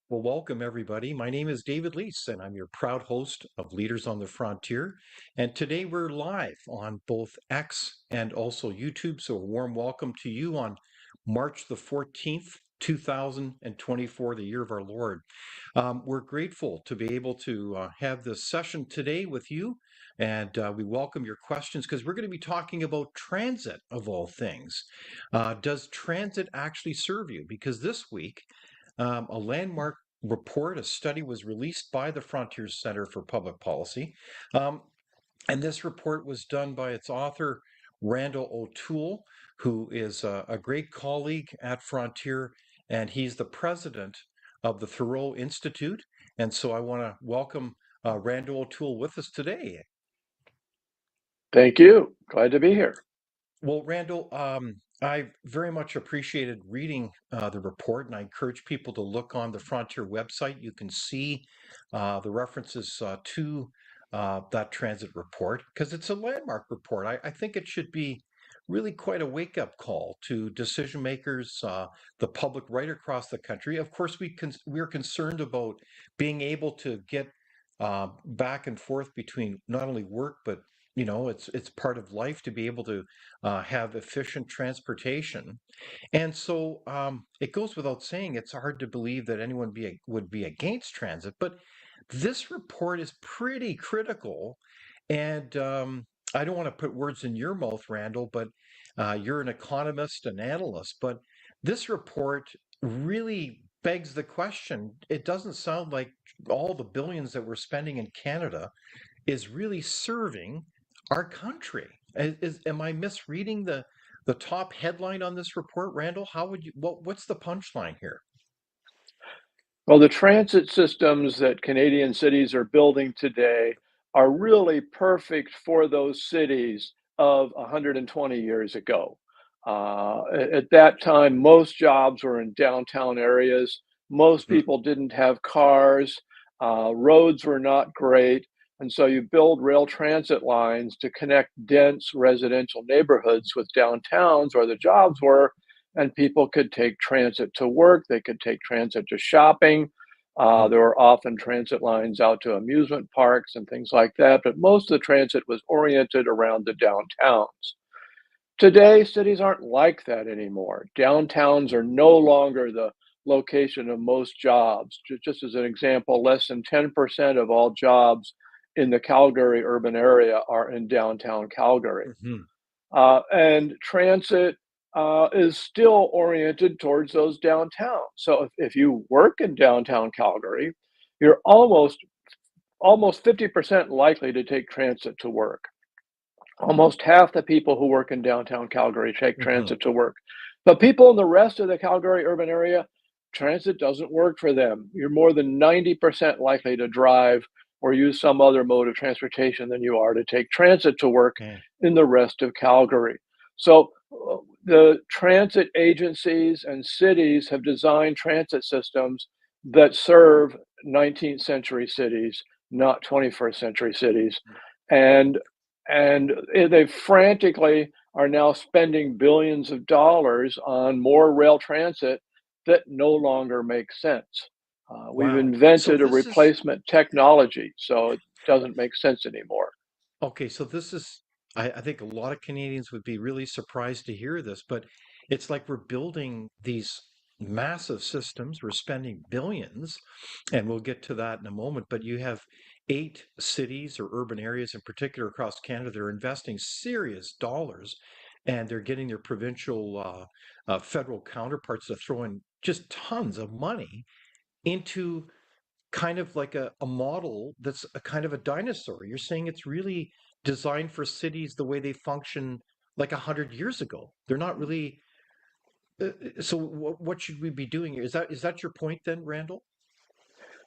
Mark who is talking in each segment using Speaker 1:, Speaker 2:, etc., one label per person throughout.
Speaker 1: Well, welcome everybody. My name is David Leese, and I'm your proud host of Leaders on the Frontier. And today we're live on both X and also YouTube. So, a warm welcome to you on March the 14th, 2024, the year of our Lord. We're grateful to be able to have this session today with you. And we welcome your questions because we're going to be talking about transit of all things. Does transit actually serve you? Because this week, a landmark report, a study was released by the Frontier Center for Public Policy. Um, and this report was done by its author, Randal O'Toole, who is a great colleague at Frontier, and he's the president of the Thoreau Institute. And so I want to welcome Randal O'Toole with us today.
Speaker 2: Thank you. Glad to be here.
Speaker 1: Well, Randal, I very much appreciated reading the report, and I encourage people to look on the Frontier website. You can see the references to that transit report because it's a landmark report. I think it should be really quite a wake-up call to decision makers, the public right across the country. Of course, we're concerned about being able to get back and forth between not only work but it's part of life to be able to have efficient transportation. And so it goes without saying, it's hard to believe that anyone would be against transit. But this report is pretty critical. And I don't want to put words in your mouth, Randal, but you're an economist, an analyst. But this report really begs the question. It doesn't sound like all the billions that we're spending in Canada is really serving our country. Am I misreading the top headline on this report, Randal? What's the punchline here?
Speaker 2: Well, the transit systems that Canadian cities are building today are really perfect for those cities of 120 years ago. At that time, most jobs were in downtown areas. Most
Speaker 1: Mhm.
Speaker 2: people didn't have cars. Roads were not great. And so you build rail transit lines to connect dense residential neighborhoods with downtowns where the jobs were, and people could take transit to work, they could take transit to shopping.
Speaker 1: Mhm.
Speaker 2: There were often transit lines out to amusement parks and things like that, but most of the transit was oriented around the downtowns. Today, cities aren't like that anymore. Downtowns are no longer the location of most jobs. Just as an example, less than 10% of all jobs in the Calgary urban area are in downtown Calgary.
Speaker 1: Mhm.
Speaker 2: And transit is still oriented towards those downtowns. So if you work in downtown Calgary, you're almost 50% likely to take transit to work. Almost half the people who work in downtown Calgary take
Speaker 1: Mhm.
Speaker 2: transit to work. But people in the rest of the Calgary urban area, transit doesn't work for them. You're more than 90% likely to drive or use some other mode of transportation than you are to take transit to work
Speaker 1: Okay.
Speaker 2: in the rest of Calgary. So the transit agencies and cities have designed transit systems that serve 19th century cities, not 21st century cities. And they frantically are now spending billions of dollars on more rail transit that no longer makes sense. We've
Speaker 1: Wow. So
Speaker 2: invented a
Speaker 1: this is
Speaker 2: replacement technology, so it doesn't make sense anymore.
Speaker 1: okay. So this is, I think a lot of Canadians would be really surprised to hear this, but it's like we're building these massive systems. We're spending billions, and we'll get to that in a moment. But you have eight cities or urban areas in particular across Canada. They're investing serious dollars, and they're getting their provincial, federal counterparts to throw in just tons of money into kind of like a model that's a kind of a dinosaur. You're saying it's really designed for cities the way they function like 100 years ago. They're not really. So what should we be doing here? Is that your point then, Randal?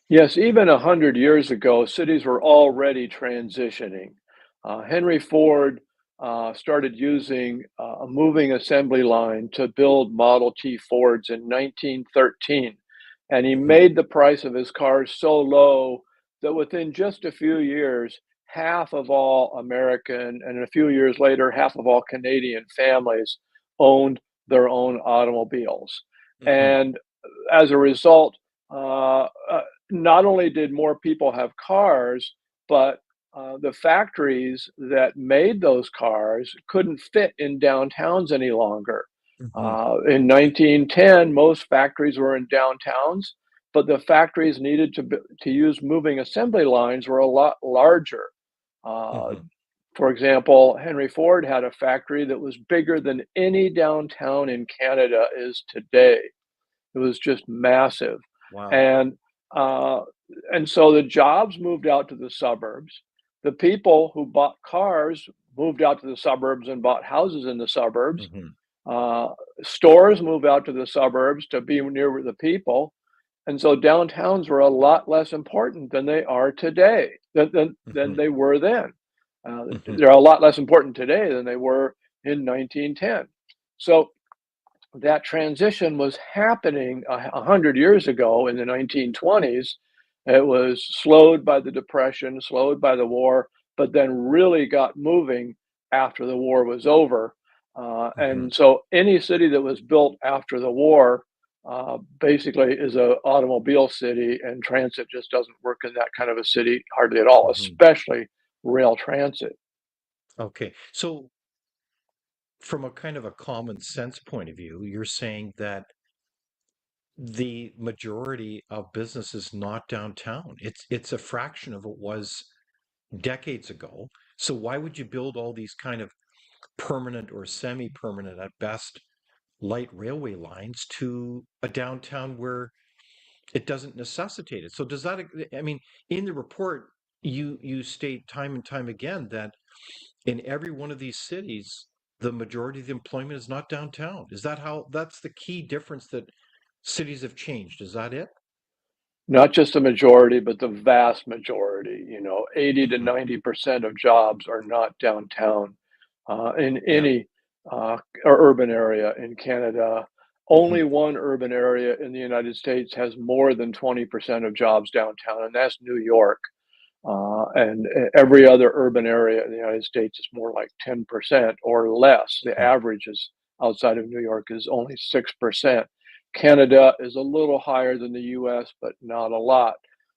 Speaker 2: Yes, even 100 years ago, cities were already transitioning. Henry Ford started using a moving assembly line to build Model T Fords in 1913. And he
Speaker 1: Mhm.
Speaker 2: made the price of his cars so low that within just a few years, half of all American, and a few years later, half of all Canadian families owned their own automobiles.
Speaker 1: Mhm.
Speaker 2: And as a result, uh, not only did more people have cars, but the factories that made those cars couldn't fit in downtowns any longer.
Speaker 1: Hmm.
Speaker 2: In 1910, most factories were in downtowns, but the factories needed to use moving assembly lines were a lot larger. Uh,
Speaker 1: Hmm.
Speaker 2: for example, Henry Ford had a factory that was bigger than any downtown in Canada is today. It was just massive.
Speaker 1: Wow.
Speaker 2: And uh, and so the jobs moved out to the suburbs. The people who bought cars moved out to the suburbs and bought houses in the suburbs.
Speaker 1: Hmm.
Speaker 2: Uh, Stores moved out to the suburbs to be near the people. And so downtowns were a lot less important than they are today, than
Speaker 1: Hmm.
Speaker 2: they were then.
Speaker 1: Hmm.
Speaker 2: They're a lot less important today than they were in 1910. So that transition was happening 100 years ago in the 1920s. It was slowed by the Depression, slowed by the war, but then really got moving after the war was over.
Speaker 1: Hmm.
Speaker 2: And so any city that was built after the war basically is a automobile city, and transit just doesn't work in that kind of a city hardly at all,
Speaker 1: Hmm.
Speaker 2: especially rail transit.
Speaker 1: Okay. So from a kind of a common sense point of view, you're saying that the majority of business is not downtown. It's a fraction of what was decades ago. So why would you build all these kind of permanent or semi-permanent at best light railway lines to a downtown where it doesn't necessitate it? So does that, I mean, in the report, you state time and time again that in every one of these cities, the majority of the employment is not downtown. Is that how, that's the key difference that cities have changed? Is that it?
Speaker 2: Not just the majority, but the vast majority, 80 to
Speaker 1: Mhm.
Speaker 2: 90% of jobs are not downtown in
Speaker 1: Yeah.
Speaker 2: any urban area in Canada.
Speaker 1: Hmm.
Speaker 2: Only one urban area in the United States has more than 20% of jobs downtown, and that's New York. And every other urban area in the United States is more like 10% or less. The
Speaker 1: Hmm.
Speaker 2: average is outside of New York is only 6%. Canada is a little higher than the US, but not a lot.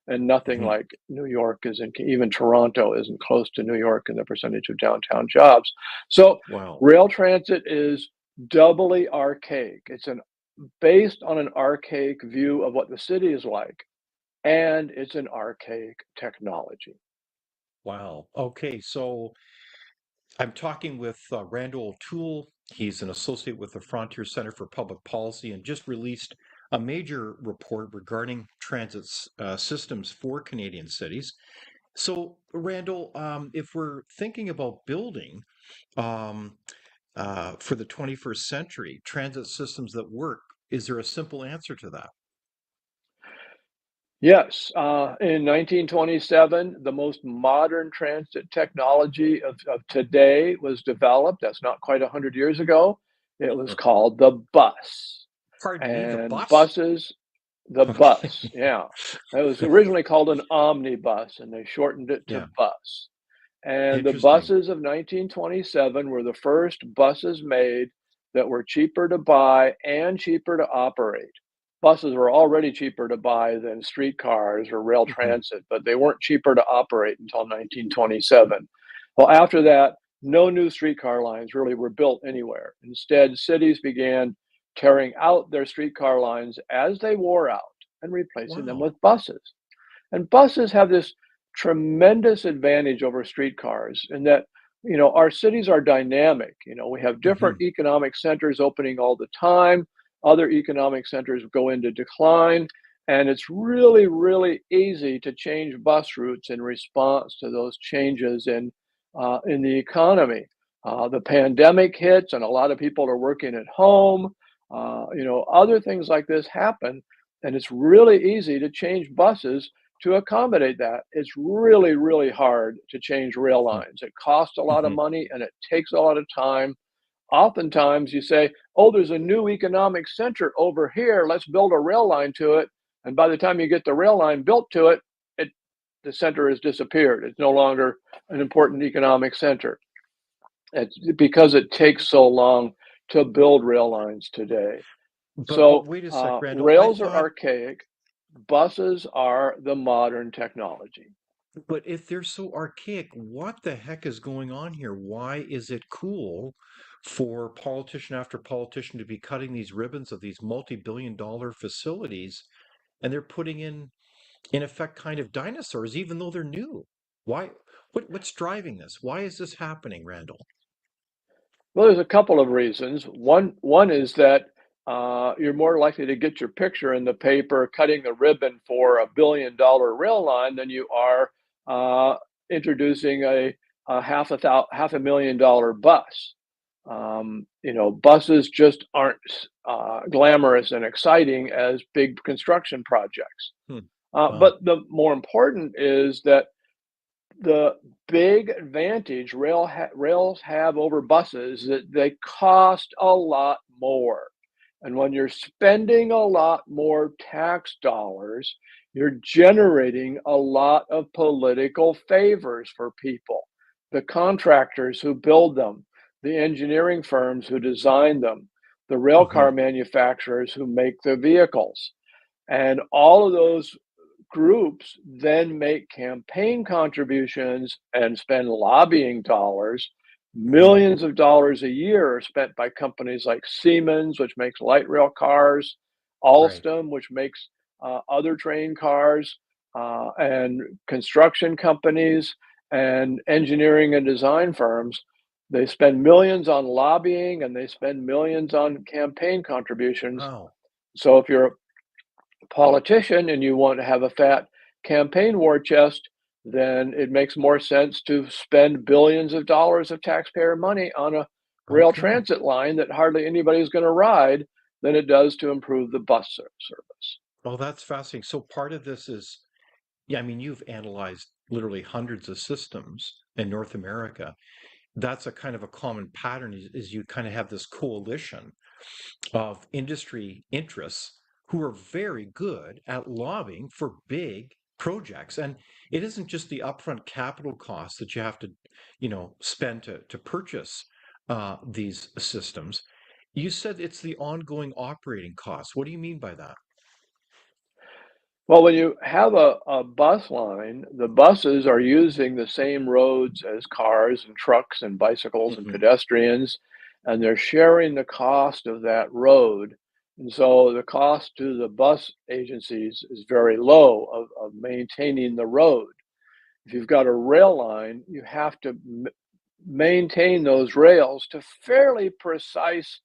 Speaker 2: And nothing
Speaker 1: Hmm.
Speaker 2: like New York is in, even Toronto isn't close to New York in the percentage of downtown jobs. So
Speaker 1: Wow.
Speaker 2: rail transit is doubly archaic. It's based on an archaic view of what the city is like, and it's an archaic technology.
Speaker 1: Wow. Okay. So I'm talking with Randal Toole. He's an associate with the Frontier Center for Public Policy and just released a major report regarding transit systems for Canadian cities. So, Randall, if we're thinking about building um, for the 21st century transit systems that work, is there a simple answer to that?
Speaker 2: Yes, in 1927, the most modern transit technology of today was developed. That's not quite 100 years ago. It was
Speaker 1: Mhm.
Speaker 2: called the bus.
Speaker 1: Pardon me, the
Speaker 2: And
Speaker 1: bus?
Speaker 2: buses, the bus,
Speaker 1: Okay.
Speaker 2: yeah. It was originally called an omnibus, and they shortened it to
Speaker 1: Yeah,
Speaker 2: bus. And the
Speaker 1: interesting.
Speaker 2: buses of 1927 were the first buses made that were cheaper to buy and cheaper to operate. Buses were already cheaper to buy than streetcars or rail
Speaker 1: Hmm.
Speaker 2: transit, but they weren't cheaper to operate until 1927. Well, after that, no new streetcar lines really were built anywhere. Instead, cities began tearing out their streetcar lines as they wore out and replacing them
Speaker 1: Wow.
Speaker 2: with buses. And buses have this tremendous advantage over streetcars in that, our cities are dynamic. We have different
Speaker 1: Hmm.
Speaker 2: economic centers opening all the time, other economic centers go into decline. And it's really, really easy to change bus routes in response to those changes in the economy. The pandemic hits, and a lot of people are working at home. Other things like this happen, and it's really easy to change buses to accommodate that. It's really, really hard to change rail lines. It costs a lot of
Speaker 1: Hmm.
Speaker 2: money and it takes a lot of time. Oftentimes you say, oh, there's a new economic center over here. Let's build a rail line to it. And by the time you get the rail line built to it, it the center has disappeared. It's no longer an important economic center. It's because it takes so long to build rail lines today.
Speaker 1: But
Speaker 2: So
Speaker 1: wait a sec, Randall. I
Speaker 2: rails are
Speaker 1: thought
Speaker 2: archaic. buses are the modern technology.
Speaker 1: But if they're so archaic, what the heck is going on here? Why is it cool for politician after politician to be cutting these ribbons of these multi-billion-dollar facilities and they're putting in effect kind of dinosaurs even though they're new? Why what's driving this? Why is this happening, Randall?
Speaker 2: Well, there's a couple of reasons. One is that you're more likely to get your picture in the paper cutting the ribbon for $1 billion rail line than you are uh, introducing a $500,000 bus. Buses just aren't glamorous and exciting as big construction projects.
Speaker 1: Hmm. Wow.
Speaker 2: But the more important is that the big advantage rails have over buses is that they cost a lot more. And when you're spending a lot more tax dollars, you're generating a lot of political favors for people. The contractors who build them, the engineering firms who design them, the
Speaker 1: Hmm.
Speaker 2: railcar manufacturers who make the vehicles. And all of those groups then make campaign contributions and spend lobbying dollars.
Speaker 1: Hmm.
Speaker 2: Millions of dollars a year are spent by companies like Siemens, which makes light rail cars,
Speaker 1: Right.
Speaker 2: Alstom, which makes other train cars, and construction companies and engineering and design firms. They spend millions on lobbying and they spend millions on campaign contributions.
Speaker 1: Wow.
Speaker 2: So if you're politician and you want to have a fat campaign war chest, then it makes more sense to spend billions of dollars of taxpayer money on a rail
Speaker 1: Okay.
Speaker 2: transit line that hardly anybody's going to ride than it does to improve the bus service.
Speaker 1: Well, that's fascinating. So part of this is, yeah, I mean, you've analyzed literally hundreds of systems in North America. That's a kind of a common pattern is you kind of have this coalition of industry interests who are very good at lobbying for big projects. And it isn't just the upfront capital costs that you have to, spend to purchase these systems. You said it's the ongoing operating costs. What do you mean by that?
Speaker 2: Well, when you have a bus line, the buses are using the same roads as cars and trucks and bicycles and
Speaker 1: Hmm.
Speaker 2: pedestrians, and they're sharing the cost of that road. And so the cost to the bus agencies is very low of maintaining the road. If you've got a rail line, you have to maintain those rails to fairly precise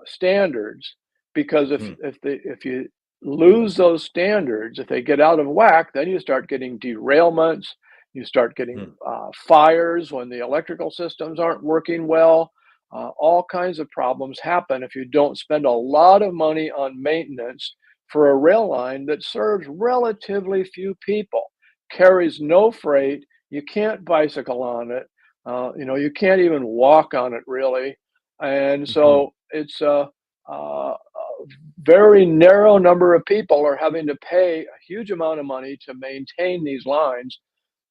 Speaker 2: standards, because
Speaker 1: Hmm.
Speaker 2: if you lose those standards, if they get out of whack, then you start getting derailments, you start getting
Speaker 1: Hmm.
Speaker 2: fires when the electrical systems aren't working well. All kinds of problems happen if you don't spend a lot of money on maintenance for a rail line that serves relatively few people, carries no freight. You can't bicycle on it. You can't even walk on it really, and
Speaker 1: Hmm.
Speaker 2: so it's a very narrow number of people are having to pay a huge amount of money to maintain these lines,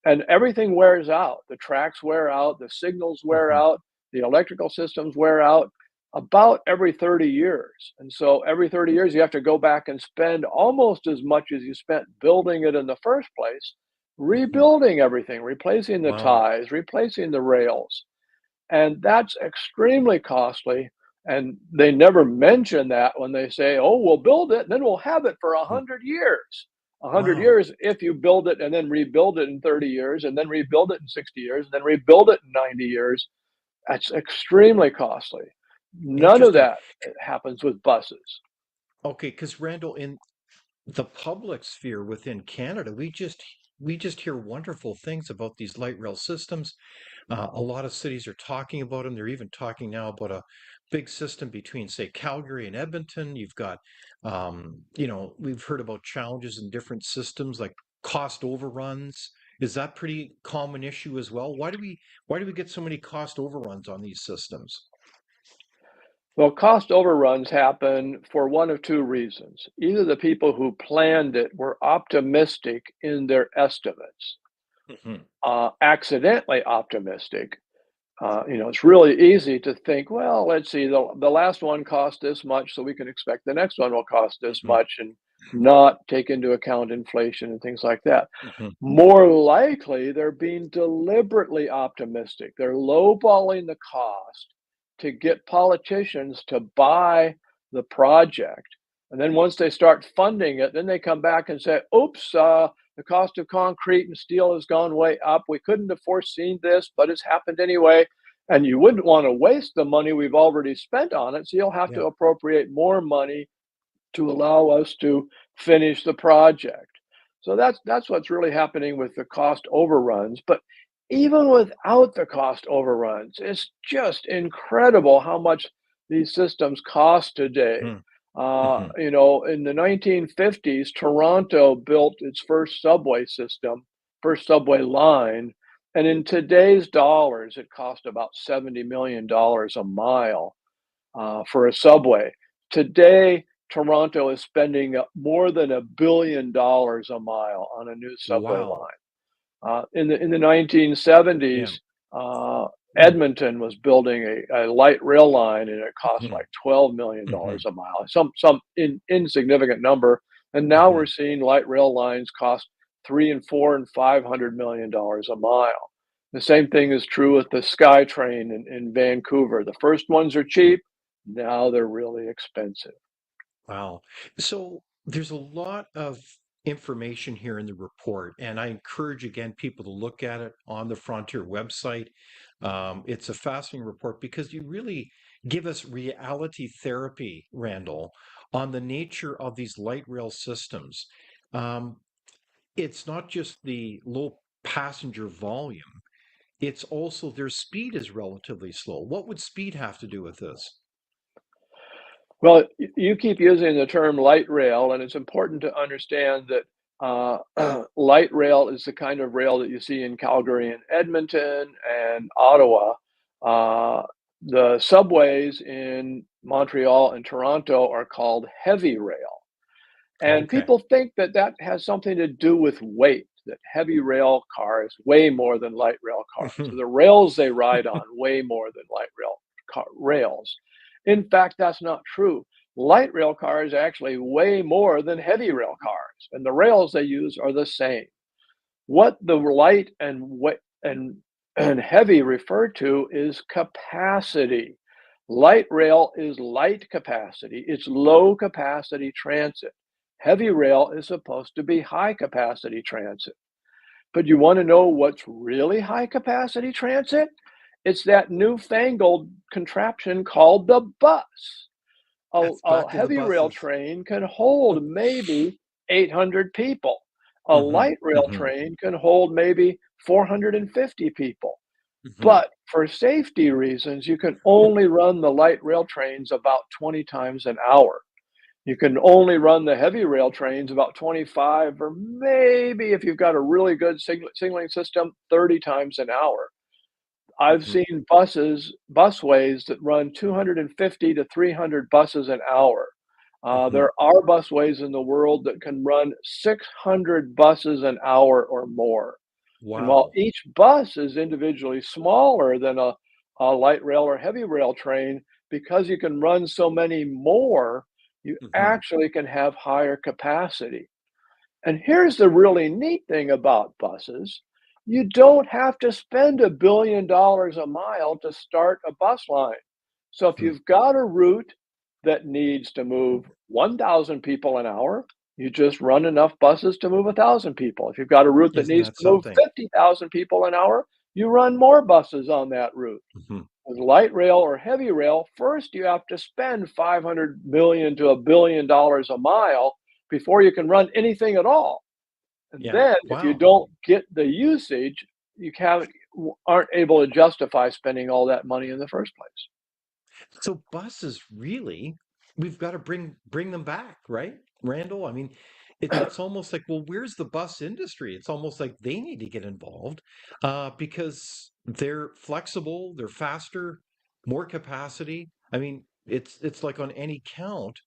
Speaker 2: and everything wears out. The tracks wear out, the signals wear
Speaker 1: Hmm.
Speaker 2: out, the electrical systems wear out about every 30 years. And so every 30 years, you have to go back and spend almost as much as you spent building it in the first place,
Speaker 1: Hmm.
Speaker 2: rebuilding everything, replacing the
Speaker 1: Wow.
Speaker 2: ties, replacing the rails. And that's extremely costly. And they never mention that when they say, oh, we'll build it, then we'll have it for a
Speaker 1: Hmm.
Speaker 2: hundred years. A hundred
Speaker 1: Wow.
Speaker 2: years if you build it and then rebuild it in 30 years, and then rebuild it in 60 years, and then rebuild it in 90 years. That's extremely costly. None of
Speaker 1: Interesting.
Speaker 2: that happens with buses.
Speaker 1: Okay, because Randall, in the public sphere within Canada, we just hear wonderful things about these light rail systems. A lot of cities are talking about them. They're even talking now about a big system between, say, Calgary and Edmonton. You've got, we've heard about challenges in different systems like cost overruns. Is that pretty common issue as well? Why do we get so many cost overruns on these systems?
Speaker 2: Well, cost overruns happen for one of two reasons. Either the people who planned it were optimistic in their estimates,
Speaker 1: Hmm.
Speaker 2: accidentally optimistic. It's really easy to think, well, let's see, the last one cost this much, so we can expect the next one will cost this
Speaker 1: Hmm.
Speaker 2: much. And not take into account inflation and things like that.
Speaker 1: Mhm.
Speaker 2: More likely, they're being deliberately optimistic. They're lowballing the cost to get politicians to buy the project. And then once they start funding it, then they come back and say, oops, the cost of concrete and steel has gone way up. We couldn't have foreseen this, but it's happened anyway. And you wouldn't want to waste the money we've already spent on it. So you'll have to
Speaker 1: Yeah.
Speaker 2: appropriate more money to allow us to finish the project. So that's what's really happening with the cost overruns. But even without the cost overruns, it's just incredible how much these systems cost today.
Speaker 1: Mhm. Mhm.
Speaker 2: In the 1950s, Toronto built its first subway system, first subway line, and in today's dollars, it cost about $70 million a mile for a subway. Today, Toronto is spending more than $1 billion a mile on a new subway
Speaker 1: Wow.
Speaker 2: line. In the
Speaker 1: Yeah.
Speaker 2: 1970s,
Speaker 1: Mm.
Speaker 2: Edmonton was building a light rail line, and it cost
Speaker 1: Mhm.
Speaker 2: like $12 million
Speaker 1: Mhm.
Speaker 2: a mile, some insignificant number. And now we're
Speaker 1: Mhm.
Speaker 2: seeing light rail lines cost 3 and 4 and 500 million dollars a mile. The same thing is true with the SkyTrain in Vancouver. The first ones are
Speaker 1: Mhm.
Speaker 2: cheap, now they're really expensive.
Speaker 1: Wow. So there's a lot of information here in the report, and I encourage again people to look at it on the Frontier website. It's a fascinating report because you really give us reality therapy, Randall, on the nature of these light rail systems. Um, it's not just the low passenger volume, it's also their speed is relatively slow. What would speed have to do with this?
Speaker 2: Well, you keep using the term light rail, and it's important to understand that light rail is the kind of rail that you see in Calgary and Edmonton and Ottawa. Uh, the subways in Montreal and Toronto are called heavy rail. And
Speaker 1: Okay.
Speaker 2: people think that that has something to do with weight, that heavy rail cars weigh more than light rail cars. So the rails they ride on weigh more than light rails. In fact, that's not true. Light rail cars actually weigh more than heavy rail cars, and the rails they use are the same. What the light and heavy refer to is capacity. Light rail is light capacity, it's low capacity transit. Heavy rail is supposed to be high capacity transit. But you want to know what's really high capacity transit? It's that newfangled contraption called the bus.
Speaker 1: Yes,
Speaker 2: A
Speaker 1: back to the
Speaker 2: heavy rail
Speaker 1: buses.
Speaker 2: train can hold maybe 800 people. A
Speaker 1: Mhm,
Speaker 2: light rail
Speaker 1: mhm,
Speaker 2: train can hold maybe 450 people.
Speaker 1: mhm.
Speaker 2: But for safety reasons, you can only run the light rail trains about 20 times an hour. You can only run the heavy rail trains about 25, or maybe if you've got a really good signaling system, 30 times an hour. I've
Speaker 1: Mhm,
Speaker 2: seen busways that run 250 to 300 buses an hour.
Speaker 1: mhm.
Speaker 2: There are busways in the world that can run 600 buses an hour or more. And while
Speaker 1: Wow.
Speaker 2: each bus is individually smaller than a light rail or heavy rail train, because you can run so many more, you
Speaker 1: Mhm.
Speaker 2: actually can have higher capacity. And here's the really neat thing about buses. You don't have to spend $1 billion a mile to start a bus line. So if
Speaker 1: Mm.
Speaker 2: you've got a route that needs to move 1,000 people an hour, you just run enough buses to move 1,000 people. If you've got a route that
Speaker 1: Isn't
Speaker 2: needs
Speaker 1: that
Speaker 2: to move
Speaker 1: something?
Speaker 2: 50,000 people an hour, you run more buses on that route.
Speaker 1: Mhm.
Speaker 2: With light rail or heavy rail, first you have to spend 500 million to $1 billion a mile before you can run anything at all. And
Speaker 1: Yeah.
Speaker 2: then if you
Speaker 1: Wow.
Speaker 2: don't get the usage, you can't aren't able to justify spending all that money in the first place.
Speaker 1: So buses really, we've got to bring them back, right, Randall? I mean, it's almost like, well, where's the bus industry? It's almost like they need to get involved because they're flexible, they're faster, more capacity. I mean, it's like on any count,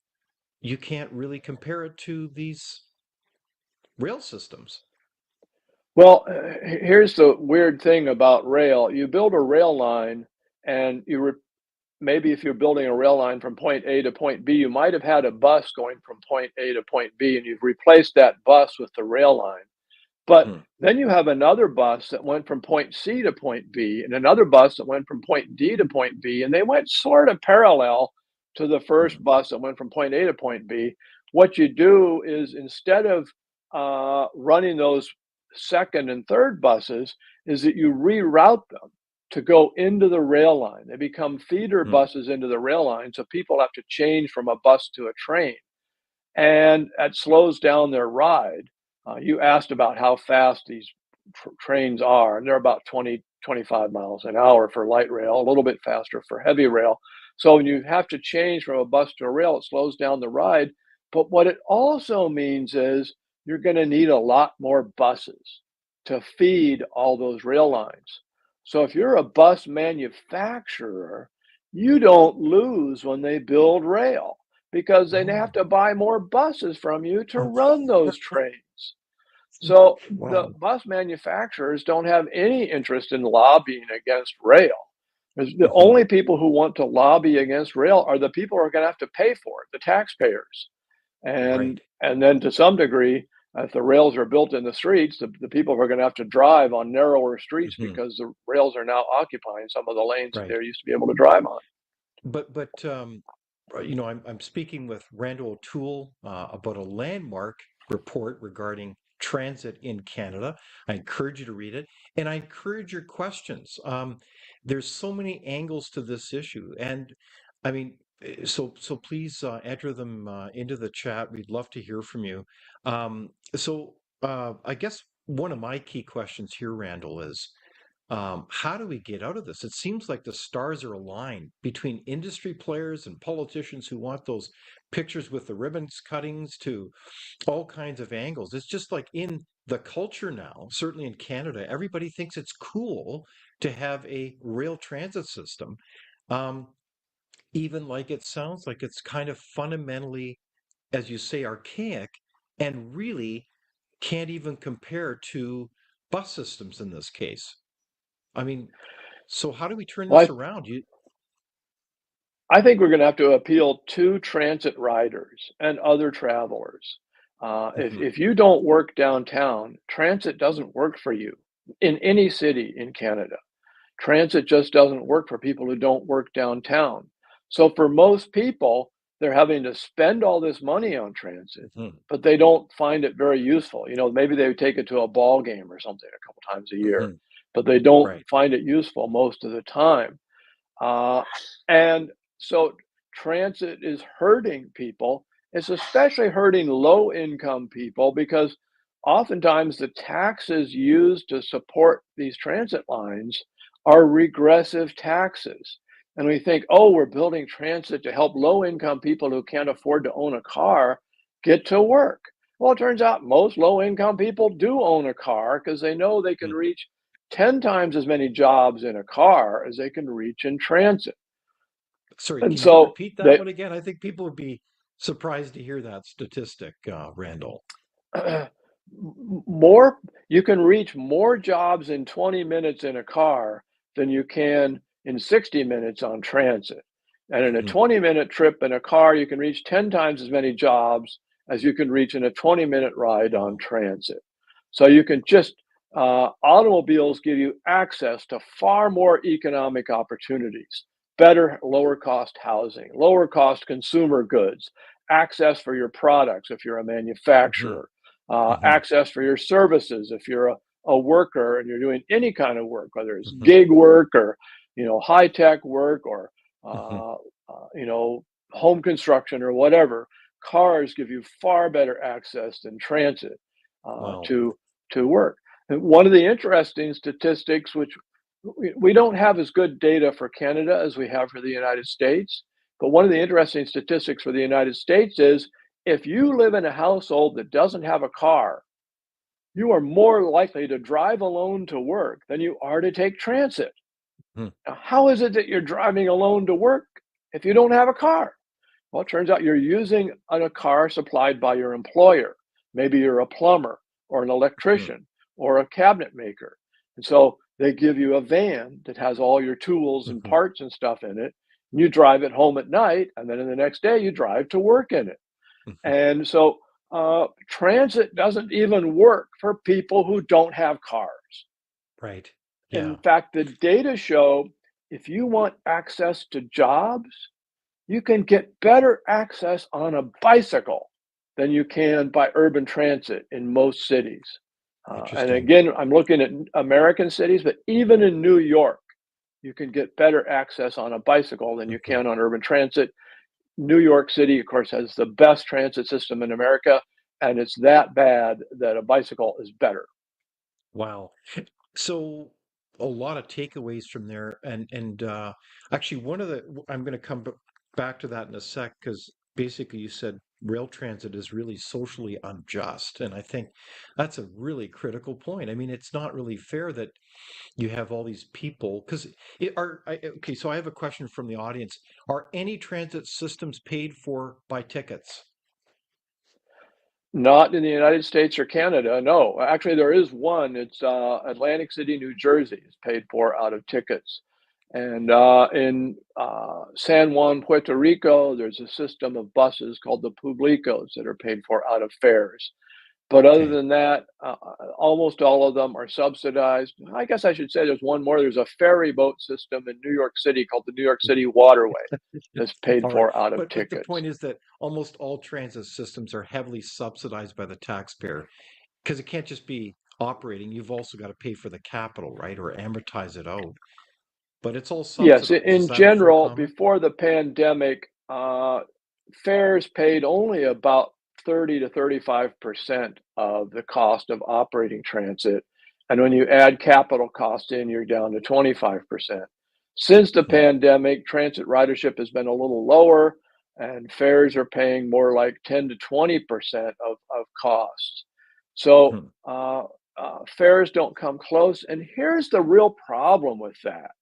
Speaker 1: you can't really compare it to these rail systems.
Speaker 2: Well, here's the weird thing about rail. You build a rail line and maybe if you're building a rail line from point A to point B, you might have had a bus going from point A to point B, and you've replaced that bus with the rail line. But
Speaker 1: Hmm.
Speaker 2: then you have another bus that went from point C to point B, and another bus that went from point D to point B, and they went sort of parallel to the first
Speaker 1: Hmm.
Speaker 2: bus that went from point A to point B. What you do is, instead of running those second and third buses, is that you reroute them to go into the rail line. They become feeder
Speaker 1: Hmm.
Speaker 2: buses into the rail line, so people have to change from a bus to a train, and that slows down their ride. You asked about how fast these trains are, and they're about 20, 25 miles an hour for light rail, a little bit faster for heavy rail. So when you have to change from a bus to a rail, it slows down the ride. But what it also means is you're going to need a lot more buses to feed all those rail lines. So if you're a bus manufacturer, you don't lose when they build rail, because they have
Speaker 1: Oh.
Speaker 2: to buy more buses from you to run those trains. So the
Speaker 1: Wow.
Speaker 2: bus manufacturers don't have any interest in lobbying against rail. The
Speaker 1: Hmm.
Speaker 2: only people who want to lobby against rail are the people who are going to have to pay for it, the taxpayers.
Speaker 1: Right.
Speaker 2: And then to some degree, if the rails are built in the streets, the people are going to have to drive on narrower streets
Speaker 1: Hmm.
Speaker 2: because the rails are now occupying some of the lanes that
Speaker 1: Right.
Speaker 2: they used to be able to drive on.
Speaker 1: But I'm speaking with Randal O'Toole about a landmark report regarding transit in Canada. I encourage you to read it, and I encourage your questions. There's so many angles to this issue, and I mean, so please enter them into the chat. We'd love to hear from you. I guess one of my key questions here, Randall, is how do we get out of this? It seems like the stars are aligned between industry players and politicians who want those pictures with the ribbons cuttings to all kinds of angles. It's just like in the culture now, certainly in Canada, everybody thinks it's cool to have a rail transit system. Um, Even like it sounds like it's kind of fundamentally, as you say, archaic and really can't even compare to bus systems in this case. I mean, so how do we turn this
Speaker 2: Well,
Speaker 1: around? You
Speaker 2: I think we're going to have to appeal to transit riders and other travelers. If,
Speaker 1: Mhm,
Speaker 2: if you don't work downtown, transit doesn't work for you in any city in Canada. Transit just doesn't work for people who don't work downtown. So for most people, they're having to spend all this money on transit,
Speaker 1: mhm,
Speaker 2: but they don't find it very useful. Maybe they would take it to a ball game or something a couple times a year,
Speaker 1: mhm.
Speaker 2: but they don't
Speaker 1: Right.
Speaker 2: find it useful most of the time. Uh, and so transit is hurting people. It's especially hurting low income people, because oftentimes the taxes used to support these transit lines are regressive taxes. And we think, oh, we're building transit to help low income people who can't afford to own a car get to work. Well, it turns out most low income people do own a car because they know they can
Speaker 1: Mm.
Speaker 2: reach 10 times as many jobs in a car as they can reach in transit.
Speaker 1: Sorry,
Speaker 2: And
Speaker 1: can you
Speaker 2: so
Speaker 1: repeat that
Speaker 2: they
Speaker 1: one again? I think people would be surprised to hear that statistic, Randall.
Speaker 2: more you can reach more jobs in 20 minutes in a car than you can in 60 minutes on transit. And in a
Speaker 1: Mhm,
Speaker 2: 20-minute trip in a car, you can reach 10 times as many jobs as you can reach in a 20-minute ride on
Speaker 1: wow.
Speaker 2: transit. So you can just automobiles give you access to far more economic opportunities, better, lower cost housing, lower cost consumer goods, access for your products if you're a
Speaker 1: Mhm,
Speaker 2: manufacturer,
Speaker 1: mhm,
Speaker 2: access for your services if you're a worker and you're doing any kind of work, whether it's
Speaker 1: mhm,
Speaker 2: gig work or high tech work or
Speaker 1: mhm.
Speaker 2: uh, home construction or whatever. Cars give you far better access than transit
Speaker 1: Wow.
Speaker 2: to work. And one of the interesting statistics, which we don't have as good data for Canada as we have for the United States, but one of the interesting statistics for the United States is, if you live in a household that doesn't have a car, you are more likely to drive alone to work than you are to take transit.
Speaker 1: Mhm,
Speaker 2: Now, how is it that you're driving alone to work if you don't have a car? Well, it turns out you're using a car supplied by your employer. Maybe you're a plumber or an
Speaker 1: mhm,
Speaker 2: electrician or a cabinet maker. And so they give you a van that has all your tools and
Speaker 1: mhm,
Speaker 2: parts and stuff in it. You drive it home at night, and then in the next day you drive to work in it.
Speaker 1: Mhm.
Speaker 2: And so transit doesn't even work for people who don't have cars.
Speaker 1: Right.
Speaker 2: In
Speaker 1: Yeah.
Speaker 2: fact, the data show if you want access to jobs, you can get better access on a bicycle than you can by urban transit in most cities. And
Speaker 1: Interesting.
Speaker 2: again, I'm looking at American cities, but even in New York, you can get better access on a bicycle than you
Speaker 1: Mhm.
Speaker 2: can on urban transit. New York City, of course, has the best transit system in America, and it's that bad that a bicycle is better.
Speaker 1: Wow. So a lot of takeaways from there, and actually one of the I'm going to come back to that in a sec because basically you said rail transit is really socially unjust, and I think that's a really critical point. I mean, it's not really fair that you have all these people because okay. So I have a question from the audience: are any transit systems paid for by tickets?
Speaker 2: Not in the United States or Canada, no. Actually, there is one. It's Atlantic City, New Jersey. It's paid for out of tickets. And in San Juan, Puerto Rico, there's a system of buses called the Publicos that are paid for out of fares. But other
Speaker 1: Okay.
Speaker 2: than that, almost all of them are subsidized. I guess I should say there's one more. There's a ferry boat system in New York City called the New York City Waterway that's paid
Speaker 1: All right.
Speaker 2: for out of
Speaker 1: But the
Speaker 2: tickets.
Speaker 1: point is that almost all transit systems are heavily subsidized by the taxpayer because it can't just be operating. You've also got to pay for the capital, right? Or amortize it out. But it's all
Speaker 2: Yes,
Speaker 1: subsidized. Is
Speaker 2: in
Speaker 1: that a fair
Speaker 2: general,
Speaker 1: comment?
Speaker 2: before the pandemic, fares paid only about 30 to 35% of the cost of operating transit. And when you add capital cost in, you're down to 25%. Since the
Speaker 1: Mhm.
Speaker 2: pandemic, transit ridership has been a little lower, and fares are paying more like 10 to 20% of costs. So
Speaker 1: Mhm.
Speaker 2: fares don't come close. And here's the real problem with that: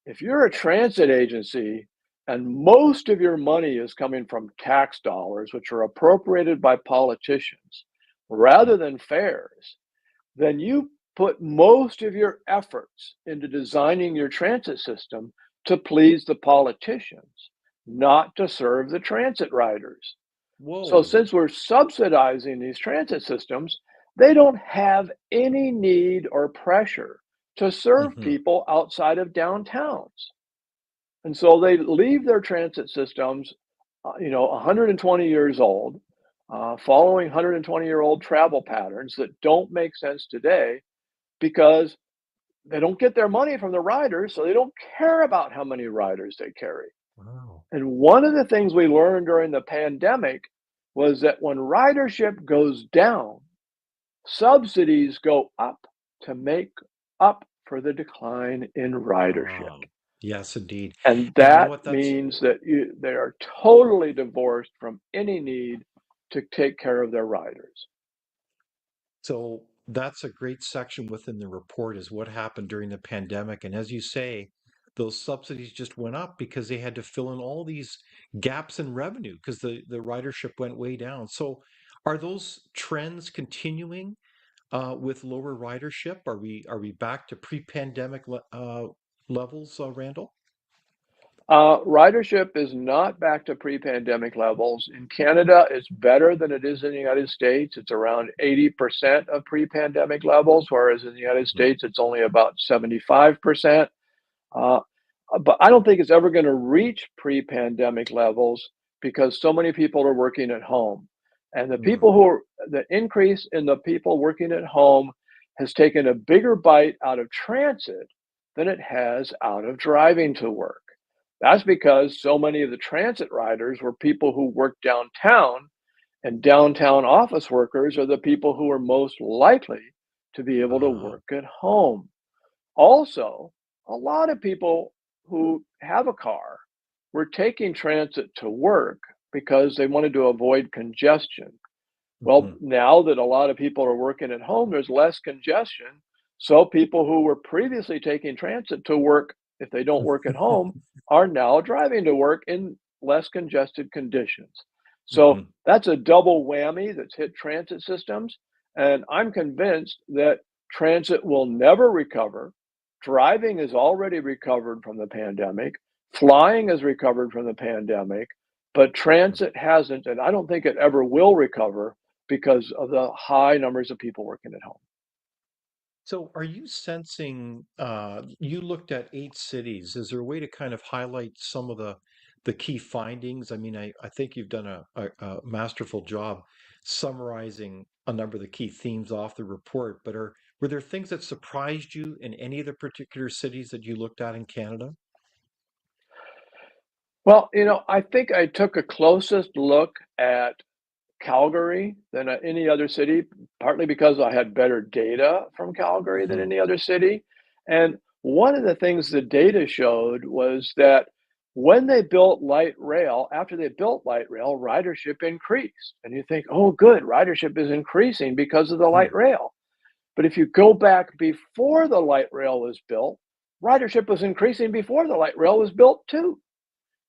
Speaker 2: if you're a transit agency and most of your money is coming from tax dollars, which are appropriated by politicians, rather than fares, then you put most of your efforts into designing your transit system to please the politicians, not to serve the transit riders. So,
Speaker 1: Whoa.
Speaker 2: since we're subsidizing these transit systems, they don't have any need or pressure to serve
Speaker 1: Mhm.
Speaker 2: people outside of downtowns. And so they leave their transit systems, 120 years old, following 120-year-old travel patterns that don't make sense today because they don't get their money from the riders, so they don't care about how many riders they carry.
Speaker 1: Wow.
Speaker 2: And one of the things we learned during the pandemic was that when ridership goes down, subsidies go up to make up for the decline in ridership.
Speaker 1: Yes, indeed.
Speaker 2: And
Speaker 1: And you know
Speaker 2: that
Speaker 1: what? That's
Speaker 2: means that they are totally divorced from any need to take care of their riders.
Speaker 1: so that's a great section within the report is what happened during the pandemic. And as you say, those subsidies just went up because they had to fill in all these gaps in revenue because the ridership went way down. So are those trends continuing with lower ridership? Are we back to pre-pandemic levels, Randall?
Speaker 2: Ridership is not back to pre-pandemic levels. In Canada, it's better than it is in the United States. It's around 80% of pre-pandemic levels, whereas in the United
Speaker 1: Mhm.
Speaker 2: States, it's only about 75%. Uh, but I don't think it's ever going to reach pre-pandemic levels because so many people are working at home. And
Speaker 1: Mm.
Speaker 2: the increase in the people working at home has taken a bigger bite out of transit than it has out of driving to work. That's because so many of the transit riders were people who work downtown, and downtown office workers are the people who are most likely to be able to
Speaker 1: Uh,
Speaker 2: work at home. Also, a lot of people who have a car were taking transit to work because they wanted to avoid congestion. Well,
Speaker 1: mhm.
Speaker 2: now that a lot of people are working at home, there's less congestion. So people who were previously taking transit to work, if they don't work at home, are now driving to work in less congested conditions. So
Speaker 1: Mhm.
Speaker 2: that's a double whammy that's hit transit systems. And I'm convinced that transit will never recover. Driving has already recovered from the pandemic. Flying has recovered from the pandemic, but transit hasn't, and I don't think it ever will recover because of the high numbers of people working at home.
Speaker 1: So are you sensing, you looked at 8 cities. Is there a way to kind of highlight some of the key findings? I mean, I think you've done a masterful job summarizing a number of the key themes off the report, but were there things that surprised you in any of the particular cities that you looked at in Canada?
Speaker 2: Well, I think I took a closest look at Calgary than at any other city, partly because I had better data from Calgary than
Speaker 1: Hmm.
Speaker 2: any other city. And one of the things the data showed was that when they built light rail, after they built light rail, ridership increased. And you think, oh, good, ridership is increasing because of the
Speaker 1: Hmm.
Speaker 2: light rail. But if you go back before the light rail was built, ridership was increasing before the light rail was built too.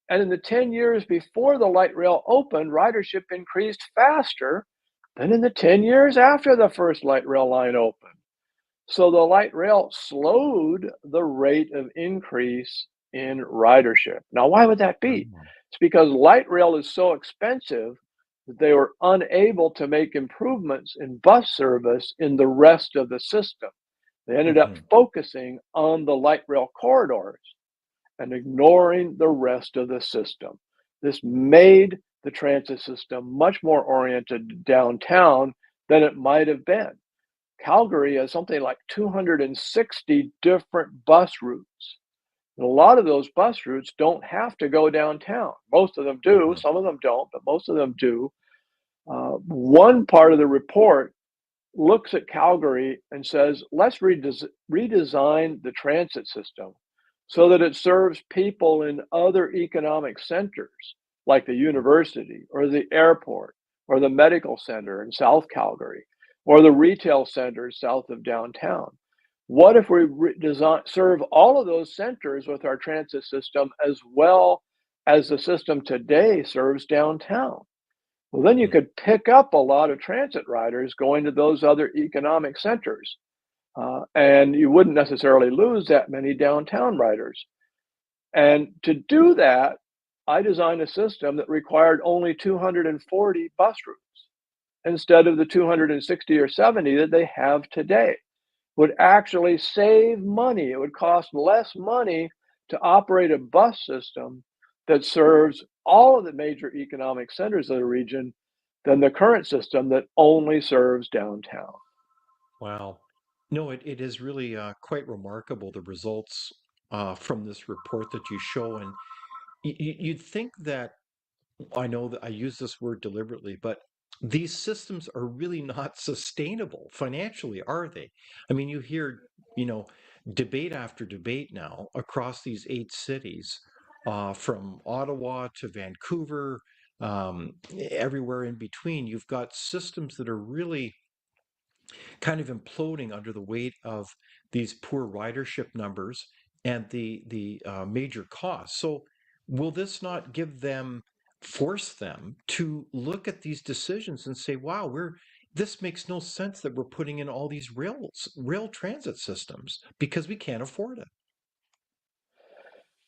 Speaker 2: And in the 10 years before the light rail opened, ridership increased faster than in the 10 years after the first light rail line opened. So the light rail slowed the rate of increase in ridership. Now, why would that be?
Speaker 1: Oh.
Speaker 2: It's because light rail is so expensive that they were unable to make improvements in bus service in the rest of the system. They ended up
Speaker 1: Mhm.
Speaker 2: focusing on the light rail corridors and ignoring the rest of the system. This made the transit system much more oriented downtown than it might have been. Calgary has something like 260 different bus routes. And a lot of those bus routes don't have to go downtown. Most of them do,
Speaker 1: Mhm.
Speaker 2: some of them don't, but most of them do. One part of the report looks at Calgary and says, let's redesign the transit system so that it serves people in other economic centers like the university or the airport or the medical center in South Calgary or the retail centers south of downtown. What if we serve all of those centers with our transit system as well as the system today serves downtown? Well, then you
Speaker 1: Mhm.
Speaker 2: could pick up a lot of transit riders going to those other economic centers, and you wouldn't necessarily lose that many downtown riders. And to do that, I designed a system that required only 240 bus routes instead of the 260 or 70 that they have today. Would actually save money. It would cost less money to operate a bus system that serves all of the major economic centers of the region than the current system that only serves downtown.
Speaker 1: Wow. No, it is really quite remarkable, the results from this report that you show. And you'd think that, I know that I use this word deliberately, but these systems are really not sustainable financially, are they? I mean, you hear, you know, debate after debate now across these 8 cities, from Ottawa to Vancouver, everywhere in between. You've got systems that are really kind of imploding under the weight of these poor ridership numbers and the major costs. So will this not force them to look at these decisions and say, wow, this makes no sense that we're putting in all these rail transit systems because we can't afford it.